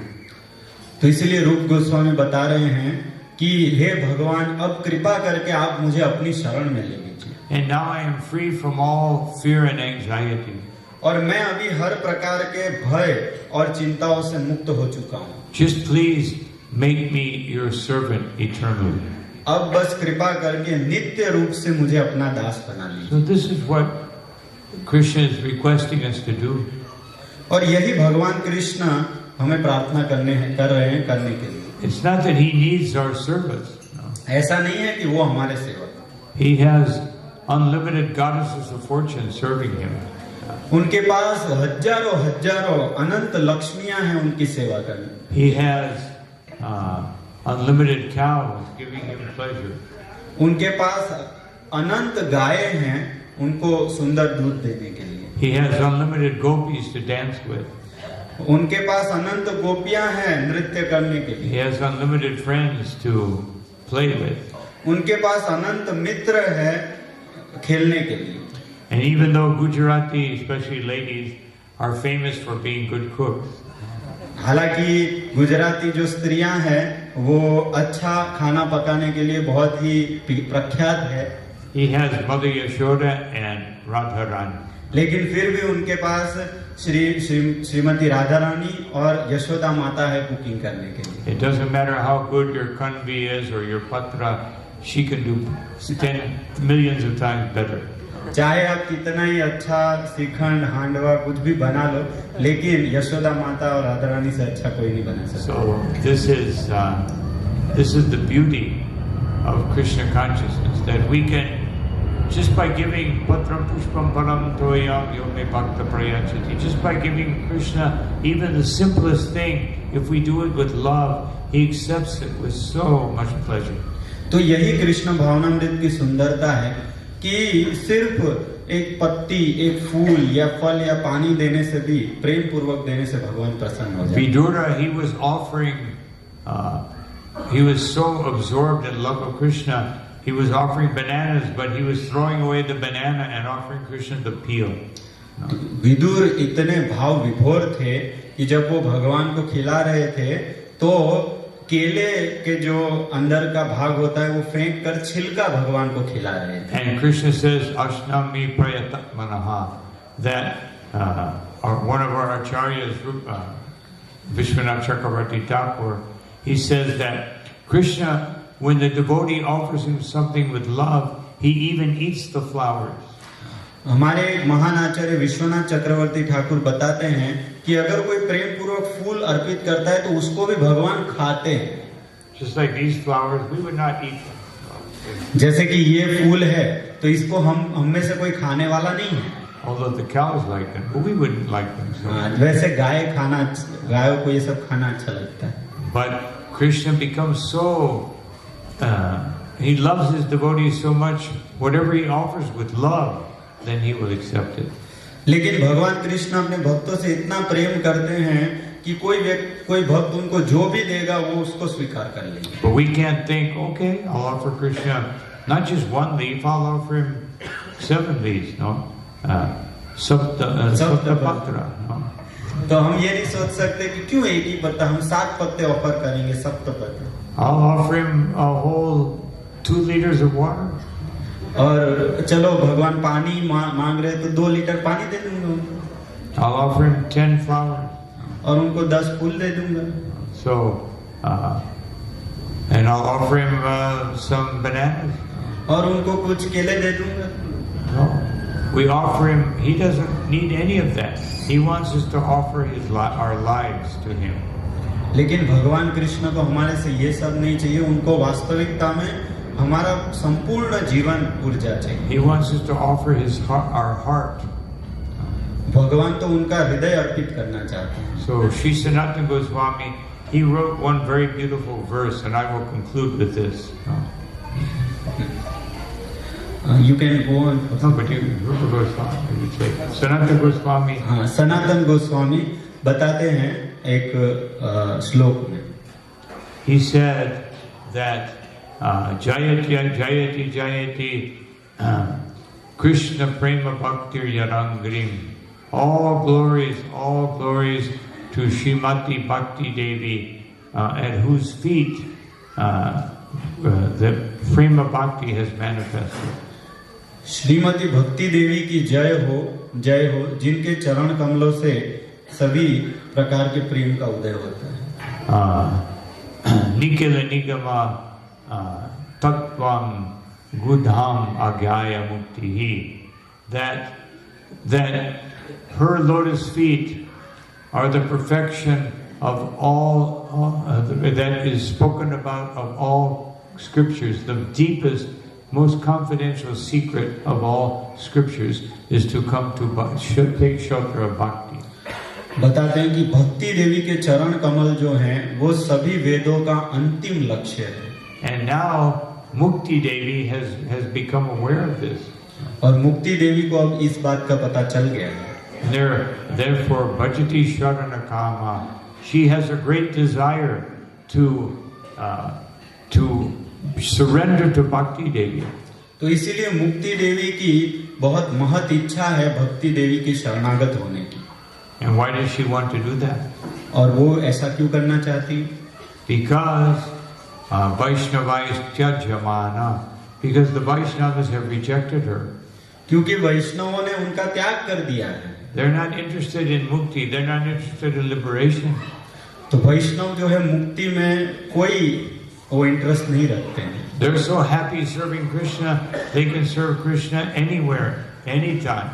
तो इसलिए रूप गोस्वामी बता रहे हैं कि हे भगवान, अब कृपा करके आप मुझे अपनी शरण में ले लीजिए। And now I am free from all fear and anxiety. और मैं अभी हर प्रकार के भय और चिंताओं से मुक्त हो चुका हूँ। Just please make me your servant eternally. अब बस कृपा करके नित्य रूप से मुझे अपना दास बना लीजिए। So this is what Krishna is requesting us to do. और यही भगवान कृष्ण हमें प्रार्थना कर रहे हैं करने के लिए। It's not that he needs our service. No. ऐसा नहीं है कि वो हमारे सेवक। He has unlimited goddesses of fortune serving him. उनके पास हजारों अनंत लक्ष्मियां हैं उनकी सेवा करने। He has unlimited cows giving him pleasure. उनके पास अनंत गायें हैं उनको सुंदर दूध देने के लिए। He has unlimited gopis to dance with. उनके पास अनंत गोपियां हैं नृत्य करने के He लिए। has unlimited friends to play with. उनके पास अनंत मित्र है खेलने के लिए। And even though Gujarati, especially ladies, are famous for being good cooks, हालांकि गुजराती जो स्त्रियां हैं वो अच्छा खाना पकाने के लिए बहुत ही प्रख्यात है। he has Mother Yashoda and Radharani. लेकिन फिर भी उनके पास श्रीमती राधा रानी और यशोदा माता है कुकिंग करने के लिए। It doesn't matter how good your kanvi is or your patra, she can do 10 millions of times better. चाहे आप कितना ही अच्छा श्रीखंड हांडवा कुछ भी बना लो, लेकिन यशोदा माता और राधा रानी से अच्छा कोई नहीं बना सकता। So this is the beauty of Krishna consciousness, that we can, just by giving patram pushpam param toyam yome bhakta prayachati, just by giving Krishna even the simplest thing, if we do it with love, he accepts it with so much pleasure. तो यही कृष्ण भावनामृत की सुंदरता है कि सिर्फ एक पत्ती, एक फूल या फल या पानी देने से भी, प्रेम पूर्वक देने से भगवान प्रसन्न हो जाते हैं। Vidura, he was offering, he was so absorbed in love of Krishna, he was offering bananas, but he was throwing away the banana and offering Krishna the peel. Vidur इतने भाव विभोर थे कि जब वो भगवान को खिला रहे थे तो केले के जो अंदर का भाग होता है वो फेंक कर छिलका भगवान को खिला रहे थे। And Krishna says, Ashnami prayatatmanaha, that one of our acharyas, Vishwanath Chakravarti Thakur, he says that Krishna, when the devotee offers him something with love, he even eats the flowers. हमारे महान आचार्य विश्वनाथ चक्रवर्ती ठाकुर बताते हैं कि अगर कोई प्रेम पूर्वक फूल अर्पित करता है तो उसको भी भगवान खाते हैं। Just like these flowers, we would not eat them. जैसे कि ये फूल है तो इसको हम में से कोई खाने वाला नहीं है। Although the cows like them, but we wouldn't like them. So. वैसे गायों को ये सब खाना अच्छा लगता है। But Krishna becomes so, he loves his devotees so much, whatever he offers with love, then he will accept it. लेकिन भगवान कृष्ण अपने भक्तों से इतना प्रेम करते हैं कि कोई भक्त उनको जो भी देगा वो उसको स्वीकार कर लेंगे। But we can't think, okay, I'll offer Krishna not just one leaf, I'll offer him 7 leaves, no? Saptapatra, no? तो हम ये नहीं सोच सकते कि क्यों एक ही पत्ता, हम 7 पत्ते ऑफर करेंगे, सप्तपत्र। I'll offer him a whole 2 liters of water. और चलो भगवान पानी मांग रहे तो 2 लीटर पानी दे दूंगा उनको। I'll offer him 10 flowers. और उनको 10 फूल दे दूंगा। So, and I'll offer him some bananas. और उनको कुछ केले दे दूंगा। No, we offer him. He doesn't need any of that. He wants us to offer our lives to him. लेकिन भगवान कृष्ण को हमारे से ये सब नहीं चाहिए. उनको वास्तविकता में हमारा संपूर्ण जीवन ऊर्जा चाहिए. He wants us to offer our heart. भगवान तो उनका हृदय अर्पित करना चाहते हैं. So Sri Sanatana Goswami, he wrote one very beautiful verse, and I will conclude with this. You can go on. No, but Rupa Goswami, you say. Sanatana Goswami. हाँ, सनातन गोस्वामी बताते हैं एक श्लोक में. He said that Jayati Jayati Jayati Krishna Prema Bhaktir Yarangrim. All glories to Srimati Bhakti Devi, at whose feet the Prema Bhakti has manifested. Shrimati भक्ति देवी की जय हो, जिनके चरण कमलों से सभी प्रकार के प्रेम का उदय होता है. Nikila Nigama Tattvam Gudham Agyaya Muktihi. That her lotus feet are the perfection of all that is spoken about of all scriptures. The deepest, most confidential secret of all scriptures is to come to take shelter of bhakti. बताते हैं कि भक्ति देवी के चरण कमल जो हैं वो सभी वेदों का अंतिम लक्ष्य है. And now Mukti Devi has become aware of this. और मुक्ति देवी को अब इस बात का पता चल गया है. Therefore, Bhajati Sharana Kama, she has a great desire to surrender to Bhakti Devi. तो इसीलिए मुक्ति देवी की बहुत महत इच्छा है भक्ति देवी की शरणागत होने की. And why does she want to do that? और वो ऐसा क्यों करना चाहती है? Because Vaishnavais Tyajamana, because the Vaishnavas have rejected her. क्योंकि वैष्णवों ने उनका त्याग कर दिया है. They're not interested in mukti, they're not interested in liberation. तो वैष्णव जो है मुक्ति में कोई वो इंटरेस्ट नहीं रखते हैं. They're so happy serving Krishna, they can serve Krishna anywhere, anytime.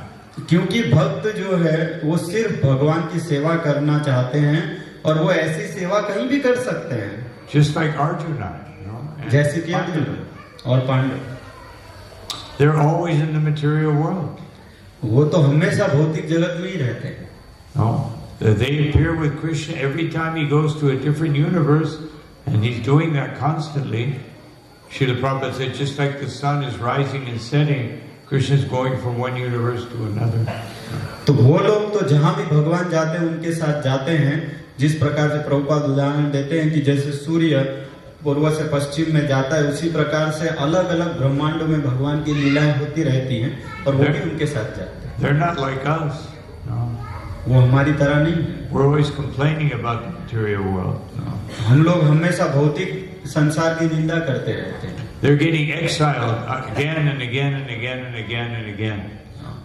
क्योंकि भक्त जो है वो सिर्फ भगवान की सेवा करना चाहते हैं और वो ऐसी सेवा कहीं भी कर सकते हैं. Just like Arjuna, जैसे कि अर्जुन और Pandav. They're always in the material world. वो तो हमेशा भौतिक जगत में ही रहते हैं. No, they appear with Krishna every time he goes to a different universe, and he's doing that constantly. Srila Prabhupada said, just like the sun is rising and setting, Krishna is going from one universe to another. तो वो लोग तो जहाँ भी भगवान जाते हैं उनके साथ जाते हैं. जिस प्रकार से प्रभुपाद उदाहरण देते हैं कि जैसे सूर्य पूर्व से पश्चिम में जाता है, उसी प्रकार से अलग अलग ब्रह्मांडों में भगवान की लीलाएं होती रहती हैं और वो भी उनके साथ जाते हैं. They're not like us. No. वो हमारी तरह नहीं है. We're always complaining about the material world. No. हम लोग हमेशा भौतिक संसार की निंदा करते रहते हैं. They're getting exiled again and again and again and again and again.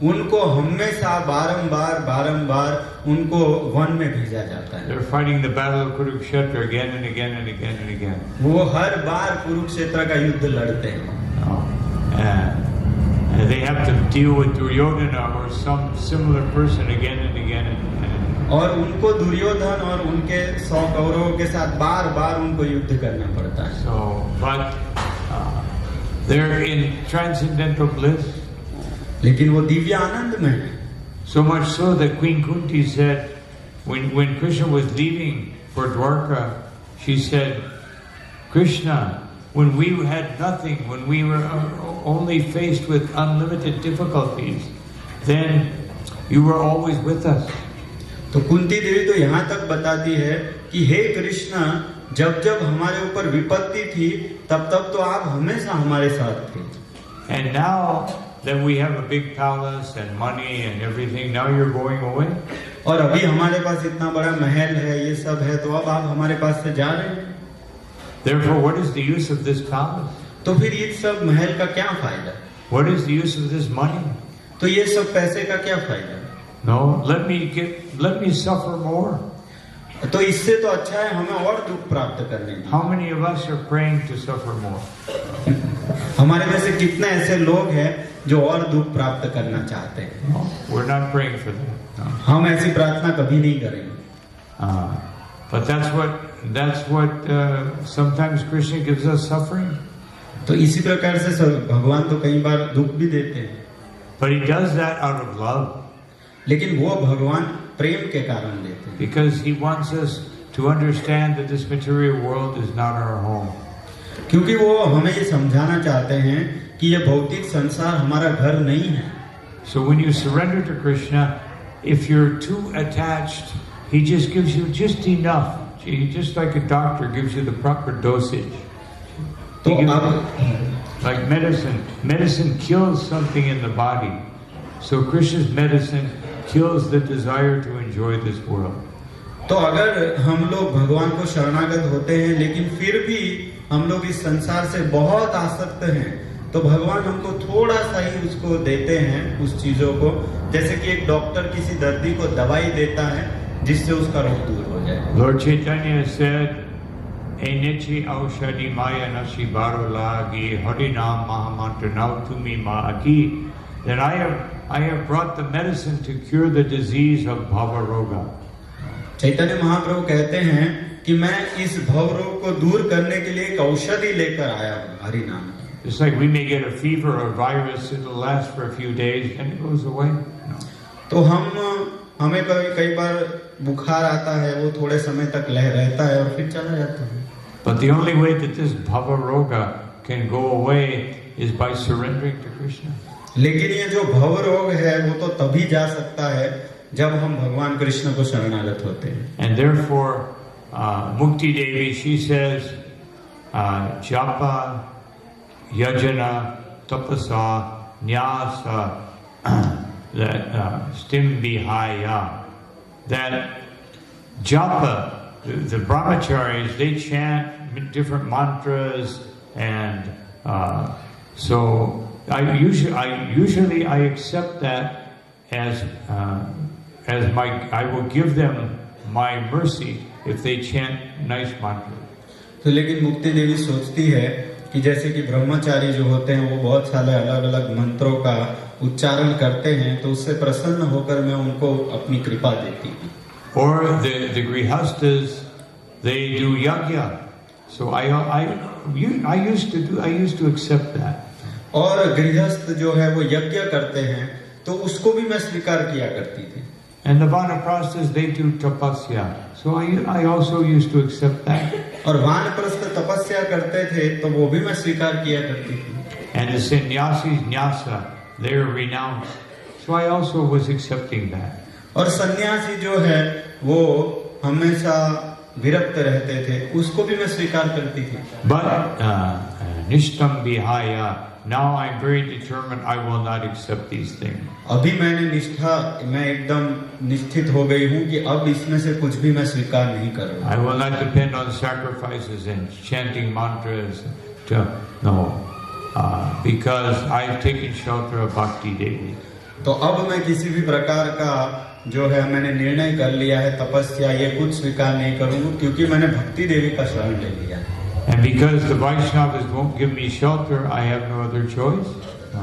उनको हमेशा बारंबार उनको वन में भेजा जाता है. They're fighting the battle of Kurukshetra again and again and again and again. वो हर बार कुरुक्षेत्र का युद्ध लड़ते हैं. And they have to deal with Duryodhana or some similar person again and again and again. और उनको दुर्योधन और उनके 100 कौरवों के साथ बार उनको युद्ध करना पड़ता है. So, but they're in transcendental bliss. लेकिन वो दिव्य आनंद में है. So much so that Queen Kunti said, when Krishna was leaving for Dwarka, she said, Krishna, when we had nothing, when we were only faced with unlimited difficulties, then you were always with us. तो कुंती देवी तो यहाँ तक बताती है कि हे कृष्णा, जब हमारे ऊपर विपत्ति थी तब तो आप हमेशा हमारे साथ थे. And now that we have a big palace and money and everything, now you're going away. और अभी हमारे पास इतना बड़ा महल है, ये सब है, तो अब आप हमारे पास से जा रहे हैं. Therefore, what is the use of this palace? तो फिर ये सब महल का क्या फायदा? What is the use of this money? तो ये सब पैसे का क्या फायदा? No, let me suffer more. तो इससे तो अच्छा है हमें और दुख प्राप्त करने की। How many of us are praying to suffer more? हमारे जैसे कितने ऐसे लोग हैं जो और दुख प्राप्त करना चाहते हैं? No, we're not praying for that. No. हम ऐसी प्रार्थना कभी नहीं करेंगे। But that's what sometimes Krishna gives us suffering. तो इसी प्रकार से भगवान तो कई बार दुख भी देते हैं, But he does that out of love. लेकिन वो भगवान प्रेम के कारण देते हैं, Because he wants us to understand that this material world is not our home. क्योंकि वो हमें ये समझाना चाहते हैं कि ये भौतिक संसार हमारा घर नहीं है। So when you surrender to Krishna, if you're too attached, he just gives you just enough. Just like a doctor gives you the proper dosage. तो He gives अब you- like medicine kills something in the body. So Krishna's medicine kills the desire to enjoy this world. तो अगर हम लोग भगवान को शरणागत होते हैं लेकिन फिर भी हम लोग इस संसार से बहुत आसक्त हैं, तो भगवान हमको थोड़ा सा ही उसको देते हैं उस चीजों को, जैसे कि एक डॉक्टर किसी दर्दी को दवाई देता है जिससे उसका रोग दूर हो जाए। Lord Chaitanya said, "Enichi aushadhi maya nashi baro lagi harinam mahamantra now tumi maagi." Then I have brought the medicine to cure the disease of bhava roga. Chaitanya Mahaprabhu कहते हैं कि मैं इस भव रोग को दूर करने के लिए एक औषधि लेकर आया हूँ, हरि नाम। Just like we may get a fever or a virus, it'll last for a few days and it goes away. No. तो हमें कई बार बुखार आता है, वो थोड़े समय तक रहता है और फिर चला जाता है। But the only way that this bhava roga can go away is by surrendering to Krishna. लेकिन ये जो भव रोग है वो तो तभी जा सकता है जब हम भगवान कृष्ण को शरणागत होते हैं। And therefore, Mukti Devi, she says, japa, yajana, tapasa, nyasa, that stimbihaya, that japa, the brahmacharis, they chant different mantras, and so I usually accept that as I will give them my mercy if they chant nice mantras. तो लेकिन मुक्ति देवी सोचती है कि जैसे कि ब्रह्मचारी जो होते हैं वो बहुत सारे अलग अलग मंत्रों का उच्चारण करते हैं, तो उससे प्रसन्न होकर मैं उनको अपनी कृपा देती हूँ। Or the grihastas, they do yajna. So I used to accept that. और गृहस्थ जो है वो यज्ञ करते हैं, तो उसको भी मैं स्वीकार किया करती थी। And the vanaprasthas, they do tapasya. So I also used to accept that. और वानप्रस्थ तपस्या करते थे, तो वो भी मैं स्वीकार किया करती थी। And the sannyasis nyasa, they are renounced. So I also was accepting that. और सन्यासी जो है वो हमेशा विरक्त रहते थे, उसको भी मैं स्वीकार करती थी। But nishtam vihaya, now I'm very determined I will not accept these things. अभी मैं एकदम निश्चित हो गई हूँ कि अब इसमें से कुछ भी मैं स्वीकार नहीं करूँगा। I will not depend on sacrifices and chanting mantras. Because I've taken shelter of Bhakti Devi. तो अब मैं किसी भी प्रकार का जो है मैंने निर्णय कर लिया है, तपस्या ये कुछ स्वीकार नहीं करूँगा, क्योंकि मैंने भक्ति देवी का शरण ले लिया। And because the Vaishnavas won't give me shelter, I have no other choice. No.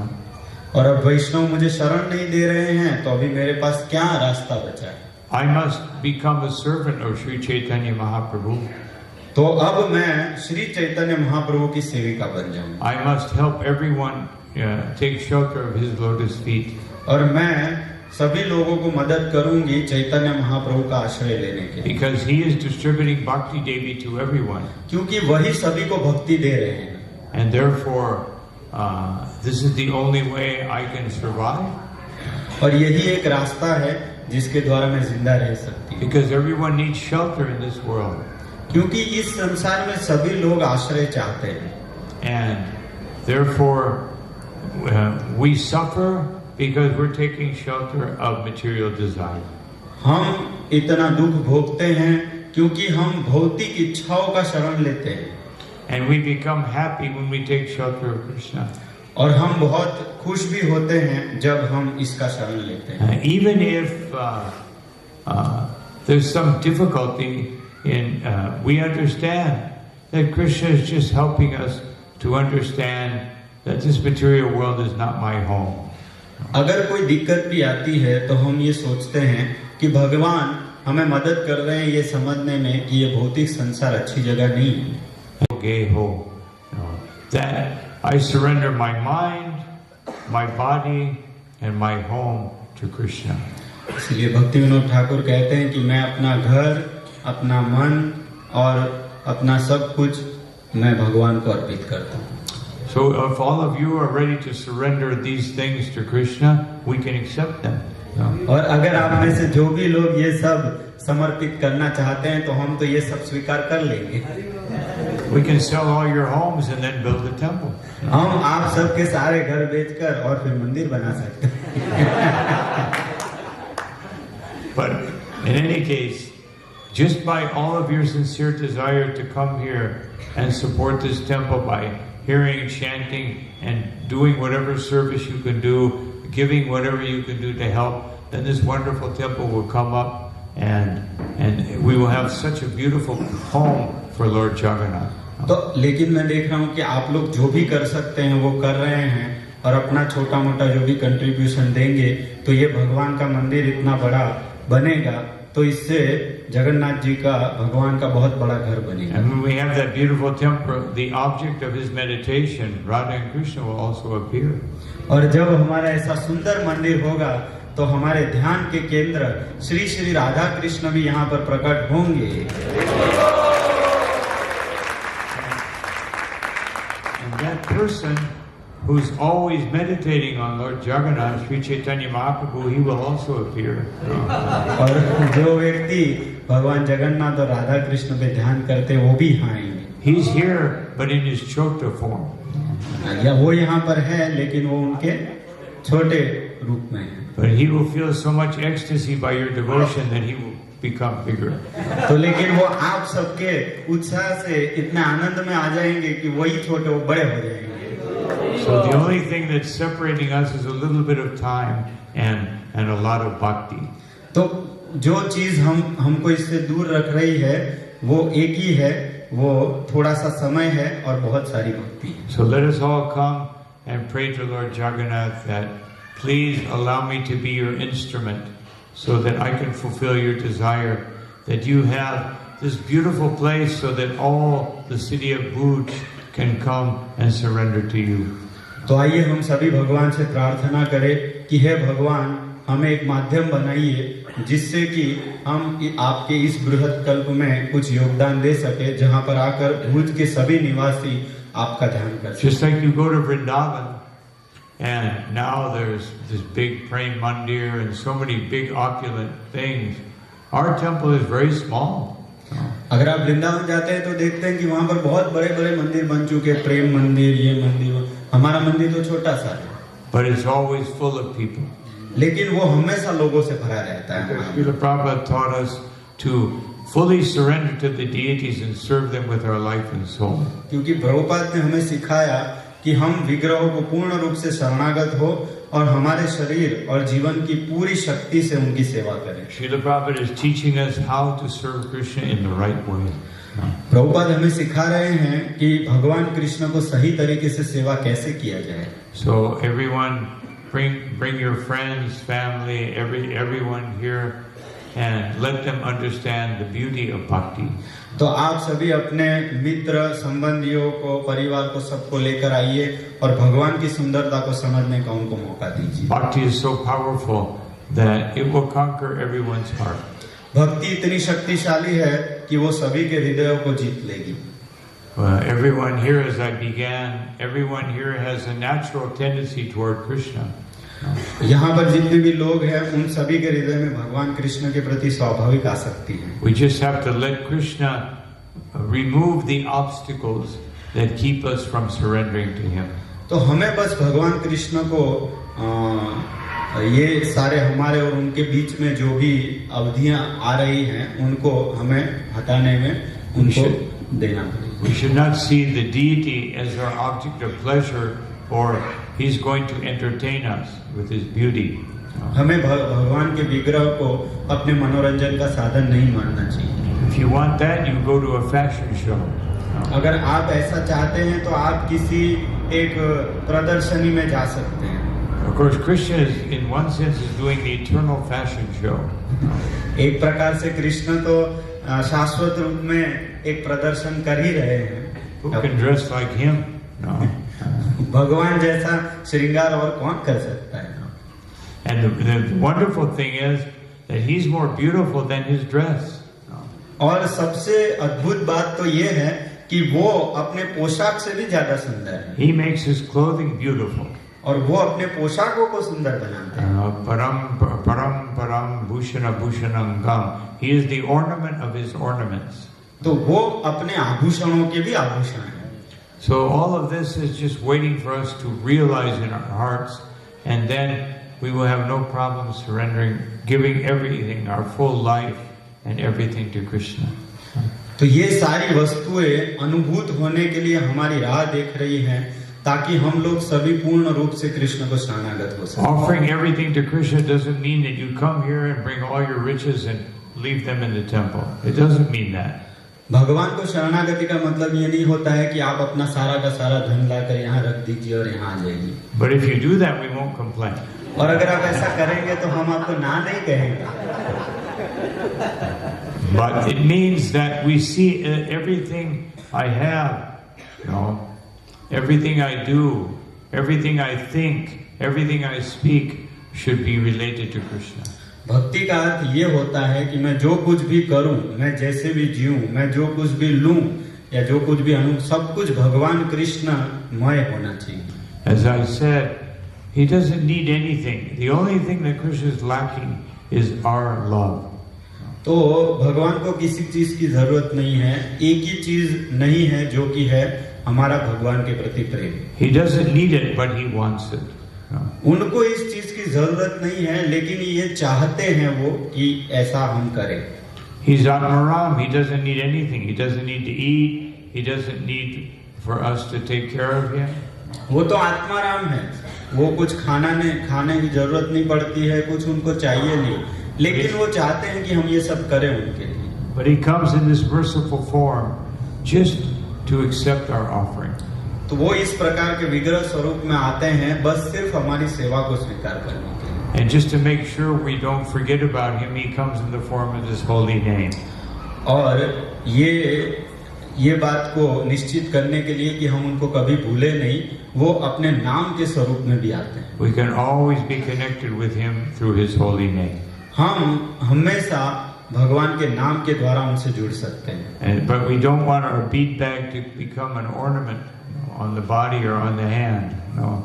और अब वैष्णव मुझे शरण नहीं दे रहे हैं, तो अभी मेरे पास क्या रास्ता बचा है? I must become a servant of Sri Chaitanya Mahaprabhu. तो अब मैं श्री चैतन्य महाप्रभु की सेविका बन जाऊंगा। I must help everyone take shelter of his lotus feet. और मैं सभी लोगों को मदद करूंगी चैतन्य महाप्रभु का आश्रय लेने के लिए। Because he is distributing Bhakti Devi to everyone. क्योंकि वही सभी को भक्ति दे रहे हैं। And therefore, this is the only way I can survive. और यही एक रास्ता है जिसके द्वारा मैं जिंदा रह सकती हूँ। Because everyone needs shelter in this world. क्योंकि इस संसार में सभी लोग आश्रय चाहते हैं। And therefore, we suffer because we're taking shelter of material desire. हम इतना दुख भोगते हैं क्योंकि हम भौतिक इच्छाओं का शरण लेते हैं। And we become happy when we take shelter of Krishna. और हम बहुत खुश भी होते हैं जब हम इसका शरण लेते हैं। Even if there's some difficulty in, we understand that Krishna is just helping us to understand that this material world is not my home. अगर कोई दिक्कत भी आती है तो हम ये सोचते हैं कि भगवान हमें मदद कर रहे हैं ये समझने में कि ये भौतिक संसार अच्छी जगह नहीं है। Geho, that I surrender my mind, my body, and my home to Krishna. इसलिए भक्ति विनोद ठाकुर कहते हैं कि मैं अपना घर, अपना मन और अपना सब कुछ मैं भगवान को अर्पित करता हूँ। So if all of you are ready to surrender these things to Krishna, we can accept them. और अगर आप में से जो भी लोग ये सब समर्पित करना चाहते हैं तो हम तो ये सब स्वीकार कर लेंगे। We can sell all your homes and then build a temple. हम आप सबके सारे घर बेचकर और फिर मंदिर बना सकते हैं। But in any case, just by all of your sincere desire to come here and support this temple by hearing, chanting, and doing whatever service you can do, giving whatever you can do to help, then this wonderful temple will come up and we will have such a beautiful home for Lord Jagannath. तो लेकिन मैं देख रहा हूँ कि आप लोग जो भी कर सकते हैं वो कर रहे हैं और अपना छोटा मोटा जो भी कंट्रीब्यूशन देंगे तो ये भगवान का मंदिर इतना बड़ा बनेगा तो इससे जगन्नाथ जी का भगवान का बहुत बड़ा घर बनेगा। And when we have that beautiful temple, the object of his meditation, Radha and Krishna, will also appear. और जब हमारा ऐसा सुंदर मंदिर होगा तो हमारे ध्यान के केंद्र श्री श्री राधा कृष्ण भी यहाँ पर प्रकट होंगे। And that person who's always meditating on Lord Jagannath, Sri Chaitanya Mahaprabhu, he will also appear. और जो व्यक्ति भगवान जगन्नाथ और राधा कृष्ण पे ध्यान करते वो भी यहाँ आएंगे। He's here, but in his chota form. या वो यहाँ पर है लेकिन वो उनके छोटे रूप में है। But he will feel so much ecstasy by your devotion that he will become bigger. तो लेकिन वो आप सबके उत्साह से इतने आनंद में आ जाएंगे कि वही छोटे वो बड़े हो जाएंगे। So the only thing that's separating us is a little bit of time and a lot of bhakti. तो जो चीज हमको इससे दूर रख रही है वो एक ही है, वो थोड़ा सा समय है और बहुत सारी भक्ति है। So let us all come and pray to Lord Jagannath that please allow me to be your instrument so that I can fulfill your desire, that you have this beautiful place so that all the city of Bhuj can come and surrender to you. तो आइए हम सभी भगवान से प्रार्थना करें कि हे भगवान हमें एक माध्यम बनाइए जिससे कि हम आपके इस बृहद कल्प में कुछ योगदान दे सके जहां पर आकर भुज के सभी निवासी आपका ध्यान कर सकें। Just like you go to Vrindavan and now there's this big prem mandir and so many big opulent things. Our temple is very small. अगर आप वृंदावन जाते हैं तो देखते हैं कि वहां पर बहुत बड़े बड़े मंदिर बन चुके हैं, प्रेम मंदिर, ये मंदिर। हमारा मंदिर तो छोटा सा है, But it's always full of people. लेकिन वो हमेशा लोगों से भरा रहता है। Srila Prabhupada taught us to fully surrender to the deities and serve them with our life and soul. क्योंकि प्रभुपाद ने हमें सिखाया कि हम विग्रहों को पूर्ण रूप से शरणागत हो और हमारे शरीर और जीवन की पूरी शक्ति से उनकी सेवा करें। Srila Prabhupada is teaching us how to serve Krishna in the right way. Prabhupada हमें सिखा रहे हैं कि भगवान कृष्ण को सही तरीके से सेवा कैसे किया जाए। So everyone, bring your friends, family, everyone here, and let them understand the beauty of bhakti. तो आप सभी अपने मित्र, संबंधियों को, परिवार को, सबको लेकर आइए और भगवान की सुंदरता को समझने का उनको मौका दीजिए। Bhakti is so powerful that it will conquer everyone's heart. भक्ति इतनी शक्तिशाली है कि वो सभी के हृदयों को जीत लेगी। Everyone here, as I began, everyone here has a natural tendency toward Krishna. यहाँ पर जितने भी लोग हैं उन सभी के हृदय में भगवान कृष्ण के प्रति स्वाभाविक आसक्ति है। We just have to let Krishna remove the obstacles that keep us from surrendering to Him. तो हमें बस भगवान कृष्ण को ये सारे हमारे और उनके बीच में जो भी अवधियां आ रही हैं उनको हमें हटाने में उनको देना पड़ेगा। We should not see the deity as our object of pleasure or He's going to entertain us with His beauty. हमें भगवान के विग्रह को अपने मनोरंजन का साधन नहीं मानना चाहिए। If you want that, you go to a fashion show. अगर आप ऐसा चाहते हैं तो आप किसी एक प्रदर्शनी में जा सकते हैं। Of course, Krishna is, in one sense, is doing the eternal fashion show. एक प्रकार से कृष्ण तो शाश्वत रूप में एक प्रदर्शन कर ही रहे हैं। Who can dress like him? No. भगवान जैसा श्रृंगार और कौन कर सकता है? And the wonderful thing is that he's more beautiful than his dress. और सबसे अद्भुत बात तो ये है कि वो अपने पोशाक से भी ज्यादा सुंदर है। He makes his clothing beautiful. और वो अपने पोशाकों को सुंदर बनाते हैं। Param bhushana bhushanangam. He is the ornament of his ornaments. तो वो अपने आभूषणों के भी आभूषण है। So all of this is just waiting for us to realize in our hearts, and then we will have no problem surrendering, giving everything, our full life and everything to Krishna. तो ये सारी वस्तुएं अनुभूत होने के लिए हमारी राह देख रही हैं, ताकि हम लोग सभी पूर्ण रूप से कृष्ण को शरणागत हो सकें। Offering everything to Krishna doesn't mean that you come here and bring all your riches and leave them in the temple. It doesn't mean that. भगवान को शरणागति का मतलब ये नहीं होता है कि आप अपना सारा का सारा धन लाकर यहाँ रख दीजिए और यहाँ आ जाइए। But if you do that, we won't complain. और अगर आप ऐसा करेंगे तो हम आपको ना नहीं कहेंगे। But it means that we see everything I have, everything I do, everything I think, everything I speak should be related to Krishna. भक्ति का अर्थ ये होता है कि मैं जो कुछ भी करूं, मैं जैसे भी जीऊं, मैं जो कुछ भी लूं या जो कुछ भी सब कुछ भगवान कृष्णमय होना चाहिए। As I said, he doesn't need anything. The only thing that Krishna is lacking is our love. तो भगवान को किसी चीज की जरूरत नहीं है, एक ही चीज नहीं है जो कि है हमारा भगवान के प्रति प्रेम। He doesn't need it, but he wants it. उनको इस चीज की जरूरत नहीं है, लेकिन ये चाहते हैं वो कि ऐसा हम करें। He's Atmaram. He doesn't need anything. He doesn't need to eat. He doesn't need for us to take care of him. वो तो आत्माराम है, वो कुछ खाने की जरूरत नहीं पड़ती है, कुछ उनको चाहिए नहीं, लेकिन वो चाहते हैं कि हम ये सब करें उनके लिए। But he comes in this merciful form just to accept our offering. तो वो इस प्रकार के विग्रह स्वरूप में आते हैं बस सिर्फ हमारी सेवा को स्वीकार करने के लिए। And just to make sure we don't forget about him, he comes in the form of his holy name. और ये बात को निश्चित करने के लिए कि हम उनको कभी भूले नहीं, वो अपने नाम के स्वरूप में भी आते हैं। We can always be connected with him through his holy name. हम हमेशा भगवान के नाम के द्वारा उनसे जुड़ सकते हैं। But we don't want our bead bag to become an ornament on the body or on the hand. No.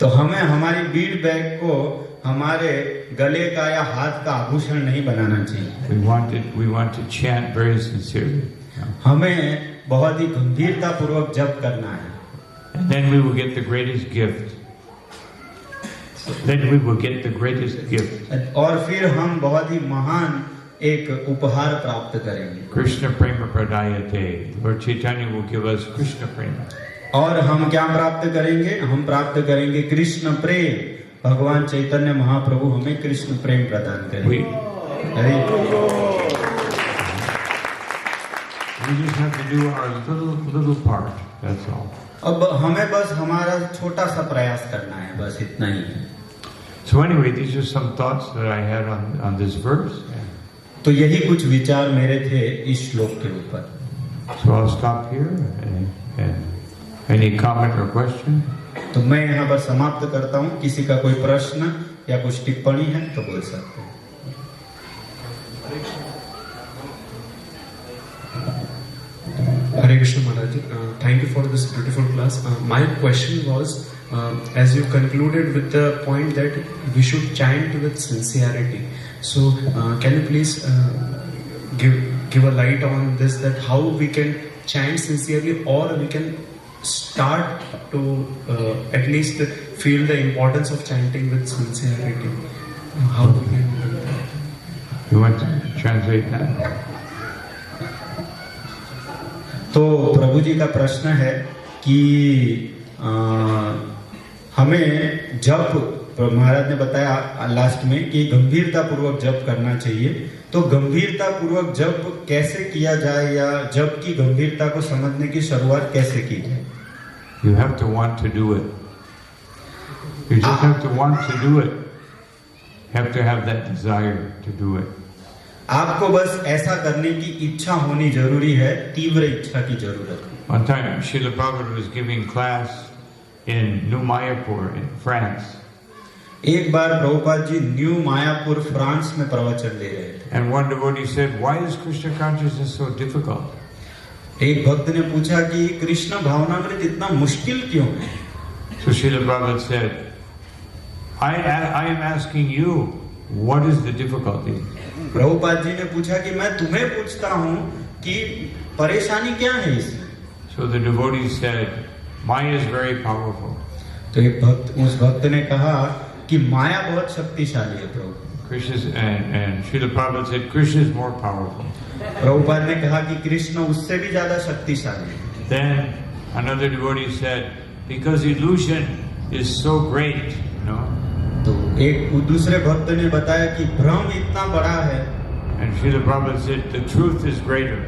तो हमें हमारी बीड बैग को हमारे गले का या हाथ का आभूषण नहीं बनाना चाहिए। We want to chant very sincerely. हमें बहुत ही गंभीरता पूर्वक जप करना है। And then we will get the greatest gift. Then we will get the greatest gift. और फिर हम बहुत ही महान एक उपहार प्राप्त करेंगे। Krishna Prema Pradayate. Lord Chaitanya will give us Krishna Prema. और हम क्या प्राप्त करेंगे? हम प्राप्त करेंगे कृष्ण प्रेम। भगवान चैतन्य महाप्रभु हमें कृष्ण प्रेम प्रदान करेंगे। We just have to do our little part. That's all. अब हमें बस हमारा छोटा सा प्रयास करना है, बस इतना ही है। So anyway, these are some thoughts that I had on this verse. तो यही कुछ विचार मेरे थे इस श्लोक के ऊपर। So I'll stop here. And any comment or question? तो मैं यहाँ पर समाप्त करता हूँ। किसी का कोई प्रश्न या कुछ टिप्पणी है तो बोल सकते हैं। Hare Krishna Maharaj, thank you for this beautiful class. My question was, as you concluded with the point that we should chant with sincerity. So, can you please give a light on this, that how we can chant sincerely, or we can start to at least feel the importance of chanting with sincerity? How we can do that? You want to translate that? तो प्रभु जी का प्रश्न है कि हमें जप तो महाराज ने बताया लास्ट में कि गंभीरता पूर्वक जप करना चाहिए। तो गंभीरता पूर्वक जप कैसे किया जाए या जप की गंभीरता को समझने की शुरुआत कैसे की जाए? You have to want to do it. You just have to want to do it. You have to have that desire to do it. आपको बस ऐसा करने की इच्छा होनी जरूरी है, तीव्र इच्छा की जरूरत है। One time, Srila Prabhupada was giving class in New Mayapur in France. एक बार प्रभुपाद जी न्यू मायापुर फ्रांस में प्रवचन दे रहे थे। And one devotee said, "Why is Krishna consciousness so difficult?" एक भक्त ने पूछा कि कृष्ण भावनामृत इतना मुश्किल क्यों है? So Srila Prabhupada said, I am asking you, what is the difficulty? Prabhupada ji ने पूछा कि मैं तुम्हें पूछता हूँ कि परेशानी क्या है इसमें? So the devotee said, Maya is very powerful. तो एक भक्त उस भक्त ने कहा कि माया बहुत शक्तिशाली है प्रभु। Krishna and Srila Prabhupada said, Krishna is more powerful. Prabhupada ने कहा कि कृष्ण उससे भी ज्यादा शक्तिशाली है। Then another devotee said, because illusion is so great, you know. तो एक दूसरे भक्त ने बताया कि भ्रम इतना बड़ा है। And Srila Prabhupada said, the truth is greater.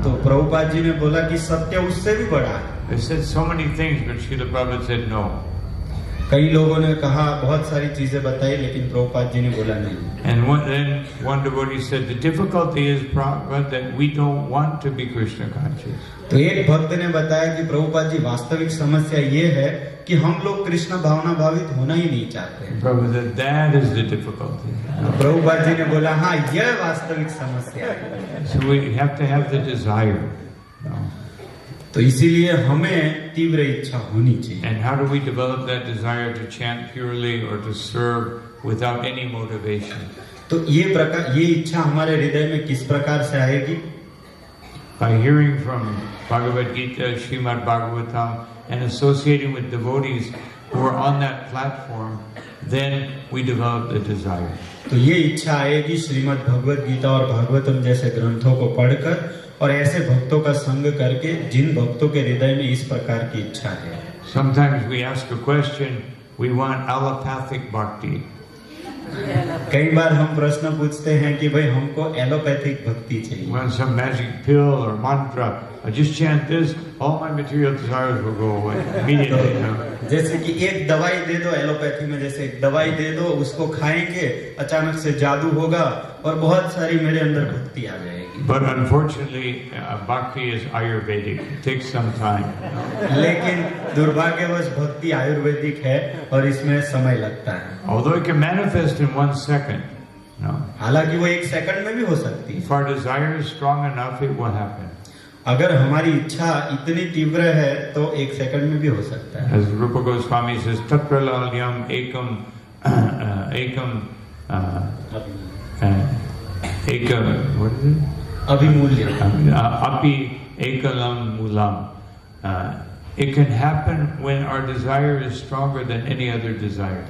तो प्रभुपाद जी ने बोला कि सत्य उससे भी बड़ा है। They said so many things, but Srila Prabhupada said no. कई लोगों ने कहा बहुत सारी चीजें बताई, लेकिन प्रभुपाद जी ने बोला नहीं। And then one devotee said, the difficulty is Prabhupada that we don't want to be Krishna conscious. तो एक भक्त ने बताया कि प्रभुपाद जी वास्तविक समस्या ये है कि हम लोग कृष्ण भावना भावित होना ही नहीं चाहते। Prabhupada said, that is the difficulty. Prabhupada ji ने बोला हाँ यह वास्तविक समस्या है। So we have to have the desire. You know. तो इसीलिए हमें तीव्र इच्छा होनी चाहिए। And how do we develop that desire to chant purely or to serve without any motivation? तो ये इच्छा हमारे हृदय में किस प्रकार से आएगी? By hearing from Bhagavad Gita, Srimad Bhagavatam, and associating with devotees who are on that platform, then we develop the desire. तो ये इच्छा आएगी श्रीमद् भगवद गीता और भागवतम जैसे ग्रंथों को पढ़कर और ऐसे भक्तों का संग करके जिन भक्तों के हृदय में इस प्रकार की इच्छा है। Sometimes we ask a question, we want allopathic bhakti. कई बार हम प्रश्न पूछते हैं कि भाई हमको एलोपैथिक भक्ति चाहिए। We want some magic pill or mantra. I just chant this, all my material desires will go away immediately. You know? जैसे कि एक दवाई दे दो एलोपैथी में, जैसे एक दवाई दे दो उसको खाएंगे अचानक से जादू होगा और बहुत सारी मेरे अंदर भक्ति आ जाएगी। But unfortunately, bhakti is Ayurvedic. It takes some time. लेकिन दुर्भाग्यवश भक्ति आयुर्वेदिक है और इसमें समय लगता है। Although it can manifest in 1 second, no. हालांकि वो 1 सेकंड में भी हो सकती है। If our desire is strong enough, it will happen. अगर हमारी इच्छा इतनी तीव्र है तो 1 सेकंड में भी हो सकता है। As Rupa Goswami says, Tapralalyam ekam what is it? अभिमूल्य। Api ekalam mulam. It can happen when our desire is stronger than any other desire.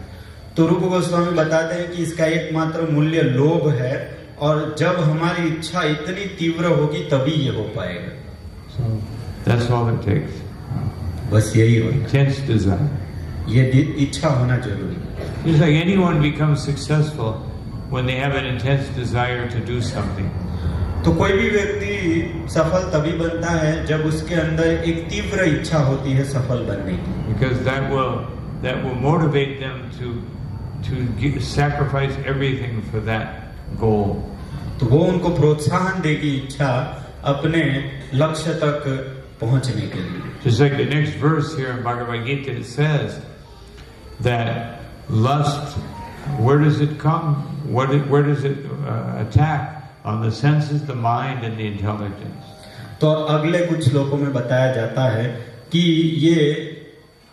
तो रूप गोस्वामी बताते हैं कि इसका एकमात्र मूल्य लोभ है और जब हमारी इच्छा इतनी तीव्र होगी तभी ये हो पाएगा। So that's all it takes. बस यही हो, Intense desire. ये इच्छा होना जरूरी है। It's like anyone becomes successful when they have an intense desire to do something. तो कोई भी व्यक्ति सफल तभी बनता है जब उसके अंदर एक तीव्र इच्छा होती है सफल बनने की। Because that will motivate them to sacrifice everything for that goal. तो वो उनको प्रोत्साहन देगी इच्छा अपने लक्ष्य तक पहुंचने के लिए। Just like the next verse here in Bhagavad Gita, it says that lust, where does it come? Where does it attack? On the senses, the mind, and the intelligence. तो अगले कुछ श्लोकों में बताया जाता है कि ये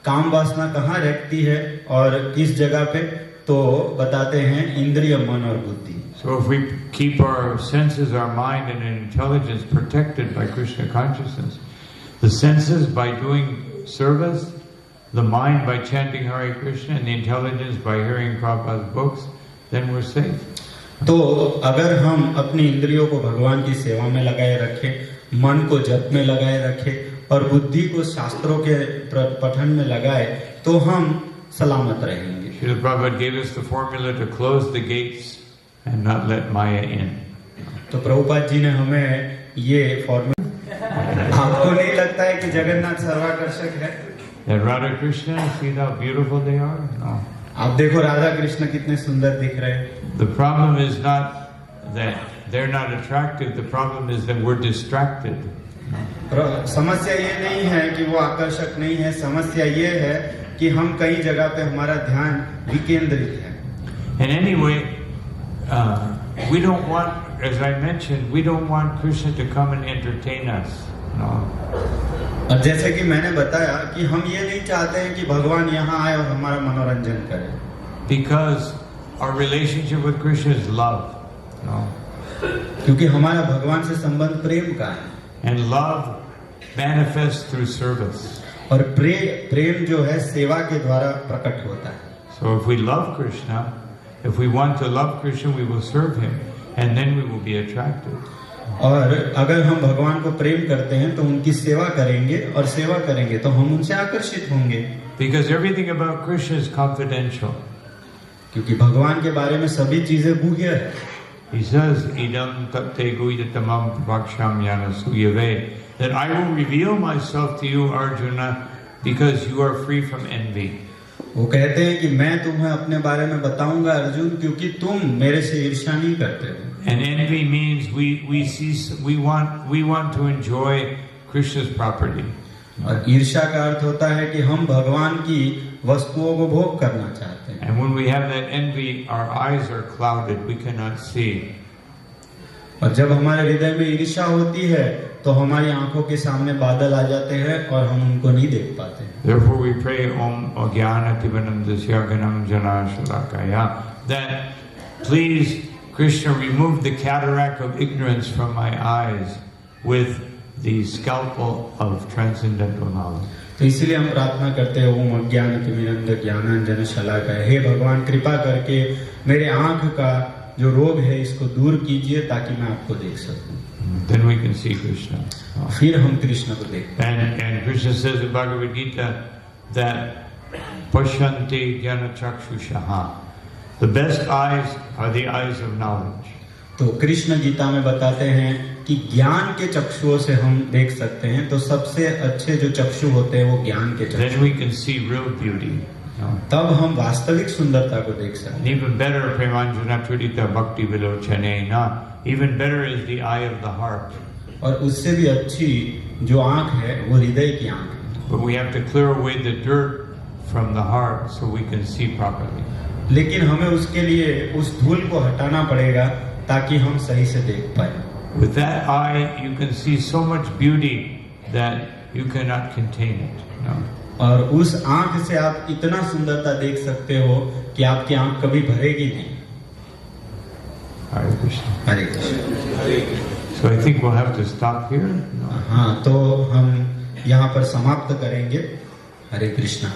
काम वासना कहाँ रहती है और किस जगह पे, तो बताते हैं इंद्रिय, मन और बुद्धि। So if we keep our senses, our mind, and intelligence protected by Krishna consciousness, the senses by doing service, the mind by chanting Hare Krishna, and the intelligence by hearing Prabhupada's books, then we're safe. तो अगर हम अपनी इंद्रियों को भगवान की सेवा में लगाए रखें, मन को जप में लगाए रखें और बुद्धि को शास्त्रों के पठन में लगाए तो हम सलामत रहेंगे। Srila Prabhupada gave us the formula to close the gates and not let Maya in. तो प्रभुपाद जी ने हमें ये फॉर्मूला, आपको नहीं लगता है कि जगन्नाथ सर्वाकर्षक है? And Radha Krishna, see how beautiful they are? No. आप देखो राधा कृष्ण कितने सुंदर दिख रहे हैं। The problem is not that they're not attractive, the problem is that we're distracted. समस्या ये नहीं है कि वो आकर्षक नहीं है, समस्या ये है कि हम कई जगह पे हमारा ध्यान विकेंद्रित है। And anyway, we don't want, as I mentioned, we don't want Krishna to come and entertain us. No. और जैसे कि मैंने बताया कि हम ये नहीं चाहते हैं कि भगवान यहाँ आए और हमारा मनोरंजन करे। Because our relationship with Krishna is love. No. क्योंकि हमारा भगवान से संबंध प्रेम का है। And love manifests through service. और प्रेम जो है सेवा के द्वारा प्रकट होता है। So if we love Krishna, if we want to love Krishna, we will serve him, and then we will be attracted. और अगर हम भगवान को प्रेम करते हैं तो उनकी सेवा करेंगे, और सेवा करेंगे तो हम उनसे आकर्षित होंगे। Because everything about Krishna is confidential. क्योंकि भगवान के बारे में सभी चीजें गुह्य है। He says, "Idam tate guhyatamam prakshamyana suyave," that I will reveal myself to you, Arjuna, because you are free from envy. वो कहते हैं कि मैं तुम्हें अपने बारे में बताऊंगा अर्जुन, क्योंकि तुम मेरे से ईर्ष्या नहीं करते हो। And envy means we want to enjoy Krishna's property. और ईर्ष्या का अर्थ होता है कि हम भगवान की वस्तुओं को भोग करना चाहते हैं। And when we have that envy, our eyes are clouded, we cannot see. और जब हमारे हृदय में ईर्ष्या होती है तो हमारी आंखों के सामने बादल आ जाते हैं और हम उनको नहीं देख पाते। Therefore we pray Om Ajnanativanandasya Ganam Jana Shalakaya, that please Krishna remove the cataract of ignorance from my eyes with the scalpel of transcendental knowledge. तो इसलिए हम प्रार्थना करते हैं ओम अज्ञानतिमिरन्द ज्ञानांजन शलाकया, हे भगवान कृपा करके मेरे आंख का जो रोग है इसको दूर कीजिए ताकि मैं आपको देख सकूं। Then we can see Krishna. फिर हम कृष्ण को देखते हैं। And Krishna says in Bhagavad Gita that Pashyanti Jnana Chakshushaha, the best eyes are the eyes of knowledge. तो कृष्ण गीता में बताते हैं कि ज्ञान के चक्षुओं से हम देख सकते हैं, तो सबसे अच्छे जो चक्षु होते हैं वो ज्ञान के Then चक्षु। we can see real beauty. तब हम वास्तविक सुंदरता को देख सकते And हैं। even better, Premanjana Tridita Bhakti Vilochane, even better is the eye of the heart. और उससे भी अच्छी जो आंख है वो हृदय की आंख है। But we have to clear away the dirt from the heart so we can see properly. लेकिन हमें उसके लिए उस धूल को हटाना पड़ेगा ताकि हम सही से देख पाए। With that eye, you can see so much beauty that you cannot contain it. और उस आंख से आप इतना सुंदरता देख सकते हो कि आपकी आंख कभी भरेगी नहीं। Hare Krishna. Hare Krishna. So I think we'll have to stop here. हाँ, तो हम यहाँ पर समाप्त करेंगे। हरे Krishna.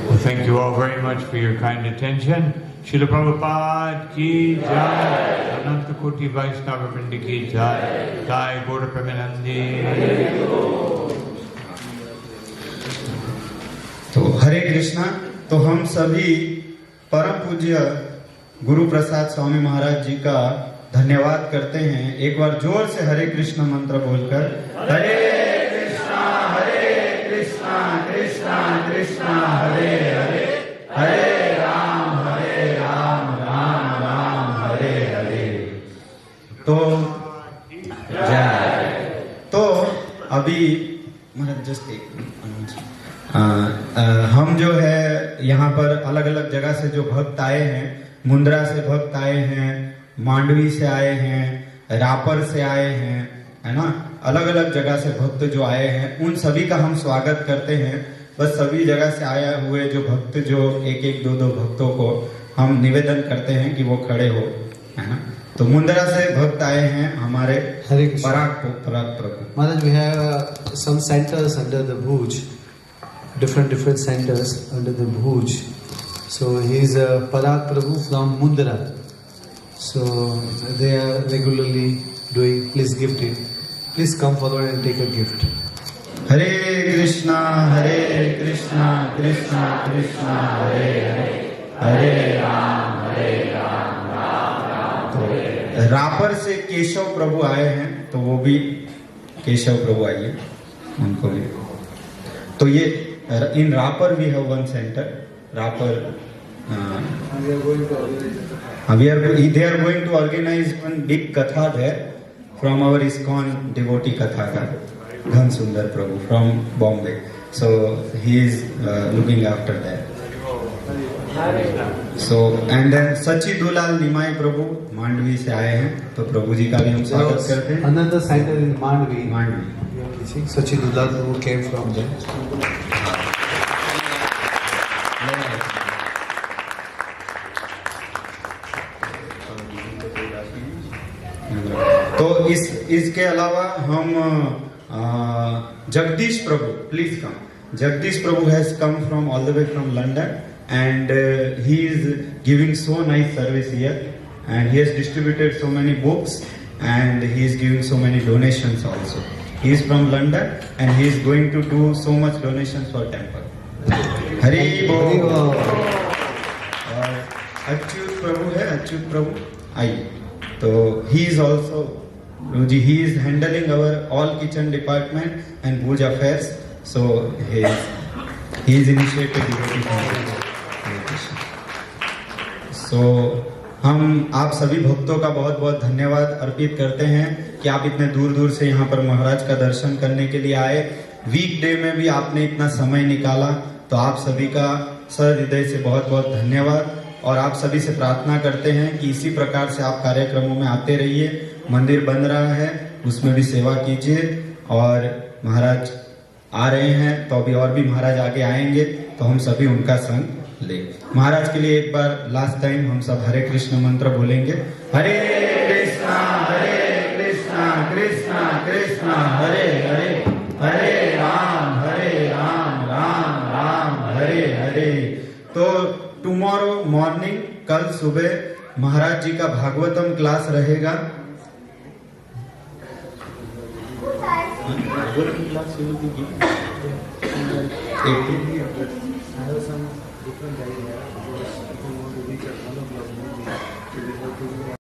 Well, thank you all very much for your kind attention. Srila Prabhupada ki jai, Ananta Koti Vaishnava Vrinda ki jai, Jai Gaura Premanandi. तो हरे कृष्णा। तो हम सभी परम पूज्य गुरु प्रसाद स्वामी महाराज जी का धन्यवाद करते हैं। एक बार जोर से हरे कृष्ण मंत्र बोलकर, हरे कृष्णा कृष्णा कृष्णा हरे हरे, हरे राम राम राम हरे हरे। तो जय। तो अभी जस्ट हम जो है यहाँ पर अलग अलग जगह से जो भक्त आए हैं, मुंद्रा से भक्त आए हैं, मांडवी से आए हैं, रापर से आए हैं, है ना, अलग अलग जगह से भक्त जो आए हैं उन सभी का हम स्वागत करते हैं। बस सभी जगह से आए हुए जो भक्त जो एक एक दो दो भक्तों को हम निवेदन करते हैं कि वो खड़े हो, है ना। तो मुंद्रा से भक्त आए हैं हमारे पराग प्रभु। Maharaj, we have some centers under the Bhuj, different centers under the Bhuj. So he is a Parag Prabhu from Mundra. So they are regularly doing, please gift it. Please come forward and take a gift. हरे कृष्णा कृष्णा कृष्णा हरे हरे राम राम राम। तो रापर से केशव प्रभु आए हैं, तो वो भी केशव प्रभु आइए, उनको भी। तो ये in Rapar we have one centre, Rapar they are going to organize one big katha there from our ISKCON devotee kathakar Ghan Sundar Prabhu from Bombay. So he is looking after that. So and then Sachi Dulal Nimai Prabhu Mandvi से आए हैं, तो प्रभु जी का भी हम स्वागत करते हैं। Another center in Mandvi. Mandvi Sachi Dulal who came from there. तो इसके अलावा हम Jagdish Prabhu, please come. Jagdish Prabhu has come from all the way from London and he is giving so nice service here and he has distributed so many books and he is giving so many donations also. He is from London and he is going to do so much donations for temple. Hari Bol। और अच्युत प्रभु है, अच्युत प्रभु आइए। तो he is also Ruji, he is handling our all kitchen department and puja affairs. So he is initiated devotee foundation. So हम आप सभी भक्तों का बहुत बहुत धन्यवाद अर्पित करते हैं कि आप इतने दूर दूर से यहाँ पर महाराज का दर्शन करने के लिए आए। वीकडे में भी आपने इतना समय निकाला, तो आप सभी का सहृदय से बहुत बहुत धन्यवाद। और आप सभी से प्रार्थना करते हैं कि इसी प्रकार से आप कार्यक्रमों में आते रहिए। मंदिर बन रहा है, उसमें भी सेवा कीजिए। और महाराज आ रहे हैं, तो अभी और भी महाराज आगे आएंगे, तो हम सभी उनका संग ले। महाराज के लिए एक बार लास्ट टाइम हम सब हरे कृष्ण मंत्र बोलेंगे। हरे कृष्णा कृष्णा कृष्णा हरे हरे, हरे राम राम राम हरे हरे। तो टुमारो मॉर्निंग, कल सुबह महाराज जी का भागवतम क्लास रहेगा। different idea. If you want to reach one of your movie, you have to